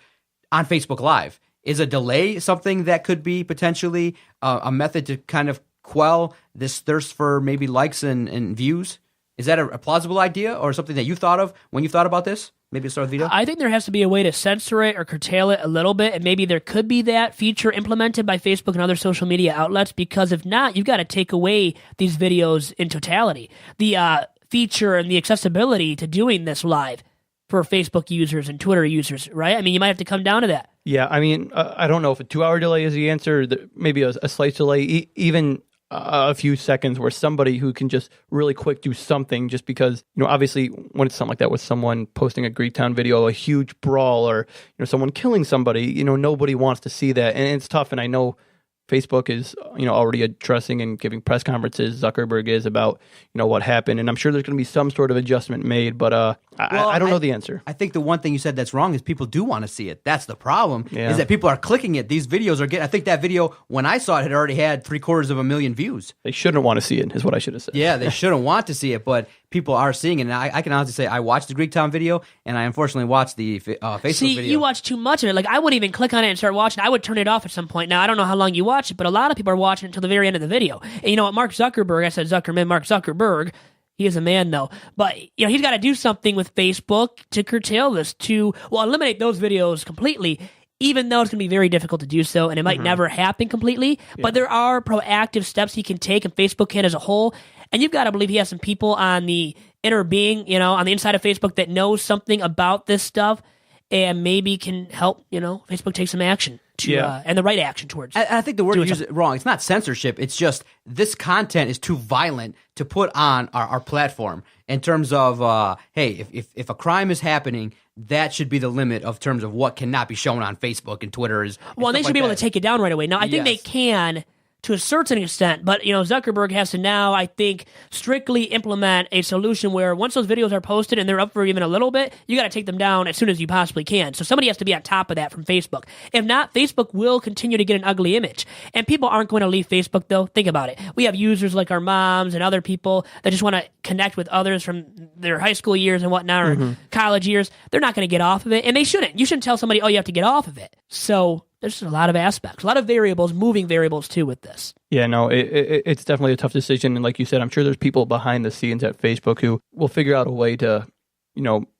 on Facebook Live? Is a delay something that could be potentially a method to kind of quell this thirst for maybe likes and views? Is that a plausible idea or something that you thought of when you thought about this? Maybe start with Vito? I think there has to be a way to censor it or curtail it a little bit, and maybe there could be that feature implemented by Facebook and other social media outlets, because if not, you've got to take away these videos in totality. The feature and the accessibility to doing this live for Facebook users and Twitter users, right? I mean, you might have to come down to that. Yeah, I mean, I don't know if a 2-hour delay is the answer, maybe a slight delay, even a few seconds where somebody who can just really quick do something, just because, obviously when it's something like that with someone posting a Greektown video, a huge brawl, or, someone killing somebody, nobody wants to see that. And it's tough. And I know Facebook is, already addressing and giving press conferences. Zuckerberg is about, what happened. And I'm sure there's going to be some sort of adjustment made, but I don't know the answer. I think the one thing you said that's wrong is people do want to see it. That's the problem, is that people are clicking it. These videos are getting, I think that video, when I saw it, had already had 750,000 views. They shouldn't want to see it, is what I should have said. Yeah, they shouldn't want to see it, but people are seeing it. And I can honestly say I watched the Greektown video, and I unfortunately watched the Facebook video. You watch too much of it. Like, I wouldn't even click on it and start watching. I would turn it off at some point. Now, I don't know how long you watch it, but a lot of people are watching it until the very end of the video. And you know what? Mark Zuckerberg, I said Zuckerman, Mark Zuckerberg, he is a man, though. But, he's got to do something with Facebook to curtail this, to, eliminate those videos completely, even though it's going to be very difficult to do so, and it might never happen completely. Yeah. But there are proactive steps he can take, and Facebook can as a whole. And you've got to believe he has some people on the inner being, on the inside of Facebook that knows something about this stuff and maybe can help, Facebook take some action. to and the right action towards. I think the word you doing use it wrong. It's not censorship. It's just this content is too violent to put on our platform in terms of, hey, if a crime is happening, that should be the limit of terms of what cannot be shown on Facebook and Twitter. Well, they should be able to take it down right away. Now, I think they can to a certain extent, but Zuckerberg has to now, I think, strictly implement a solution where once those videos are posted and they're up for even a little bit, you got to take them down as soon as you possibly can. So somebody has to be on top of that from Facebook. If not, Facebook will continue to get an ugly image. And people aren't going to leave Facebook, though. Think about it. We have users like our moms and other people that just want to connect with others from their high school years and whatnot, or college years. They're not going to get off of it, and they shouldn't. You shouldn't tell somebody, oh, you have to get off of it. So there's a lot of aspects, a lot of variables, moving variables too with this. Yeah, no, it's definitely a tough decision. And like you said, I'm sure there's people behind the scenes at Facebook who will figure out a way to,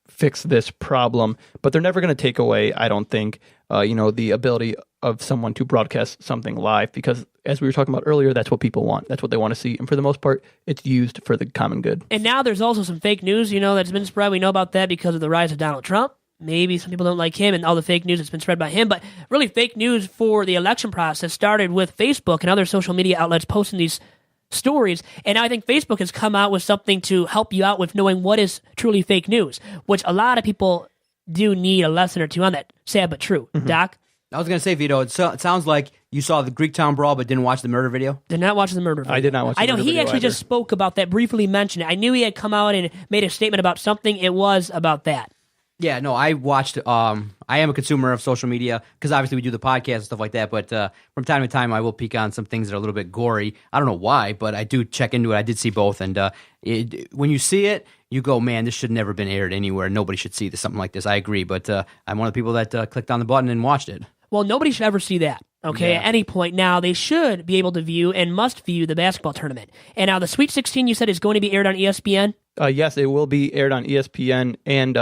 fix this problem. But they're never going to take away, I don't think, the ability of someone to broadcast something live. Because as we were talking about earlier, that's what people want. That's what they want to see. And for the most part, it's used for the common good. And now there's also some fake news, that's been spread. We know about that because of the rise of Donald Trump. Maybe some people don't like him and all the fake news that's been spread by him, but really fake news for the election process started with Facebook and other social media outlets posting these stories, and now I think Facebook has come out with something to help you out with knowing what is truly fake news, which a lot of people do need a lesson or two on that. Sad but true. Doc? I was going to say, Vito, it sounds like you saw the Greektown Brawl but didn't watch the murder video. Did not watch the murder video. I did not watch the murder video. He actually just spoke about that, briefly mentioned it. I knew he had come out and made a statement about something. It was about that. Yeah, no, I watched, I am a consumer of social media because obviously we do the podcast and stuff like that, but from time to time I will peek on some things that are a little bit gory. I don't know why, but I do check into it. I did see both, and when you see it, you go, man, this should never been aired anywhere. Nobody should see something like this. I agree, but I'm one of the people that clicked on the button and watched it. Well, nobody should ever see that. Okay, at any point now, they should be able to view and must view the basketball tournament. And now the Sweet 16, you said, is going to be aired on ESPN? Yes, it will be aired on ESPN and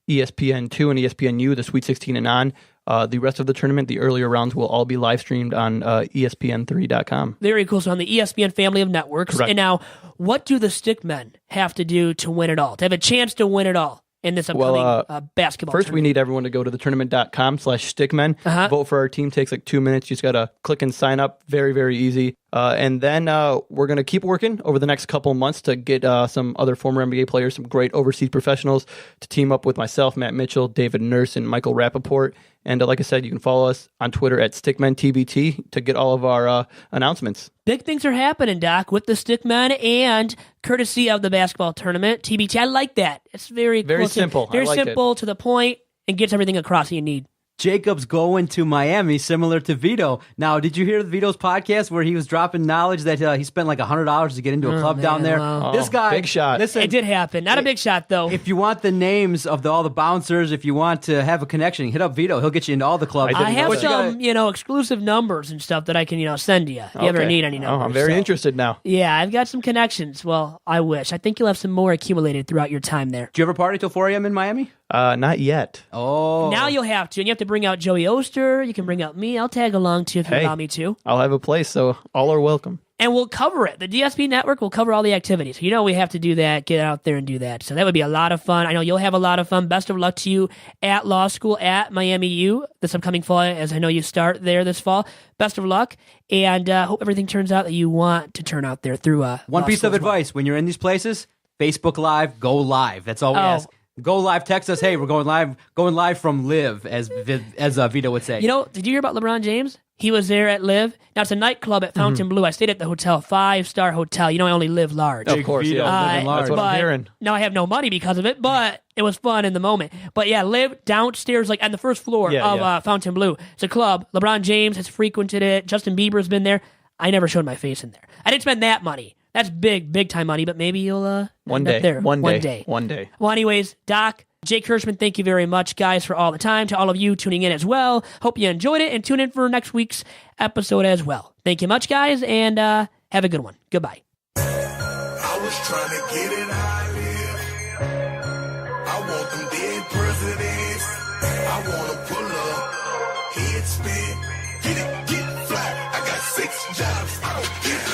ESPN2 and ESPNU, the Sweet 16 and on. The rest of the tournament, the earlier rounds, will all be live streamed on ESPN3.com. Very cool. So on the ESPN family of networks. Correct. And now, what do the Stickmen have to do to win it all, to have a chance to win it all in this upcoming basketball First, tournament? we need everyone to go to the tournament.com/Stickmen. Vote for our team. Takes like 2 minutes. You just got to click and sign up. Very, very easy. And then we're going to keep working over the next couple months to get some other former NBA players, some great overseas professionals to team up with myself, Matt Mitchell, David Nurse, and Michael Rapaport. And like I said, you can follow us on Twitter at StickmenTBT to get all of our announcements. Big things are happening, Doc, with the Stickmen and courtesy of the basketball tournament, TBT. I like that. It's very cool. Simple. Very simple, to the point, and gets everything across that you need. Jacob's going to Miami, similar to Vito. Now, did you hear Vito's podcast where he was dropping knowledge that he spent like $100 to get into a club down there? Wow. This guy, big shot. Listen, It did happen. Not a big shot, though. if you want the names of all the bouncers, if you want to have a connection, hit up Vito. He'll get you into all the clubs. I have But you some, gotta- exclusive numbers and stuff that I can, send to you if you ever need any numbers. I'm very So, interested now. Yeah, I've got some connections. Well, I wish. I think you'll have some more accumulated throughout your time there. Do you ever party till 4 a.m. in Miami? Not yet. Oh. Now you'll have to. And you have to bring out Joey Oster. You can bring out me. I'll tag along too if you allow me to. I'll have a place, so all are welcome. And we'll cover it. The DSP network will cover all the activities. We have to do that, get out there and do that. So that would be a lot of fun. I know you'll have a lot of fun. Best of luck to you at law school at Miami U this upcoming fall, as I know you start there this fall. Best of luck, and hope everything turns out that you want to turn out there through One law piece school of as well. advice: when you're in these places, Facebook Live, go live. That's all we ask. Go live. Text us. Hey, we're going live. Going live from Live, as Vito would say. Did you hear about LeBron James? He was there at Live. Now, it's a nightclub at Fontainebleau. I stayed at the hotel, 5-star hotel. I only live large. Of course, Vito, yeah. living large. That's what I'm hearing. Now I have no money because of it, but it was fun in the moment. But yeah, Live downstairs, like on the first floor of Fontainebleau. It's a club. LeBron James has frequented it. Justin Bieber's been there. I never showed my face in there. I didn't spend that money. That's big time money, but maybe you'll One end up day. there. One day. Well, anyways, Doc, Jake Hirschmann, thank you very much, guys, for all the time. To all of you tuning in as well. Hope you enjoyed it, and tune in for next week's episode as well. Thank you much, guys, and have a good one. Goodbye. I was trying to get it how I live. I want them dead presidents. I want to pull up, head spin, get it, get fly. I got 6 jobs. I don't get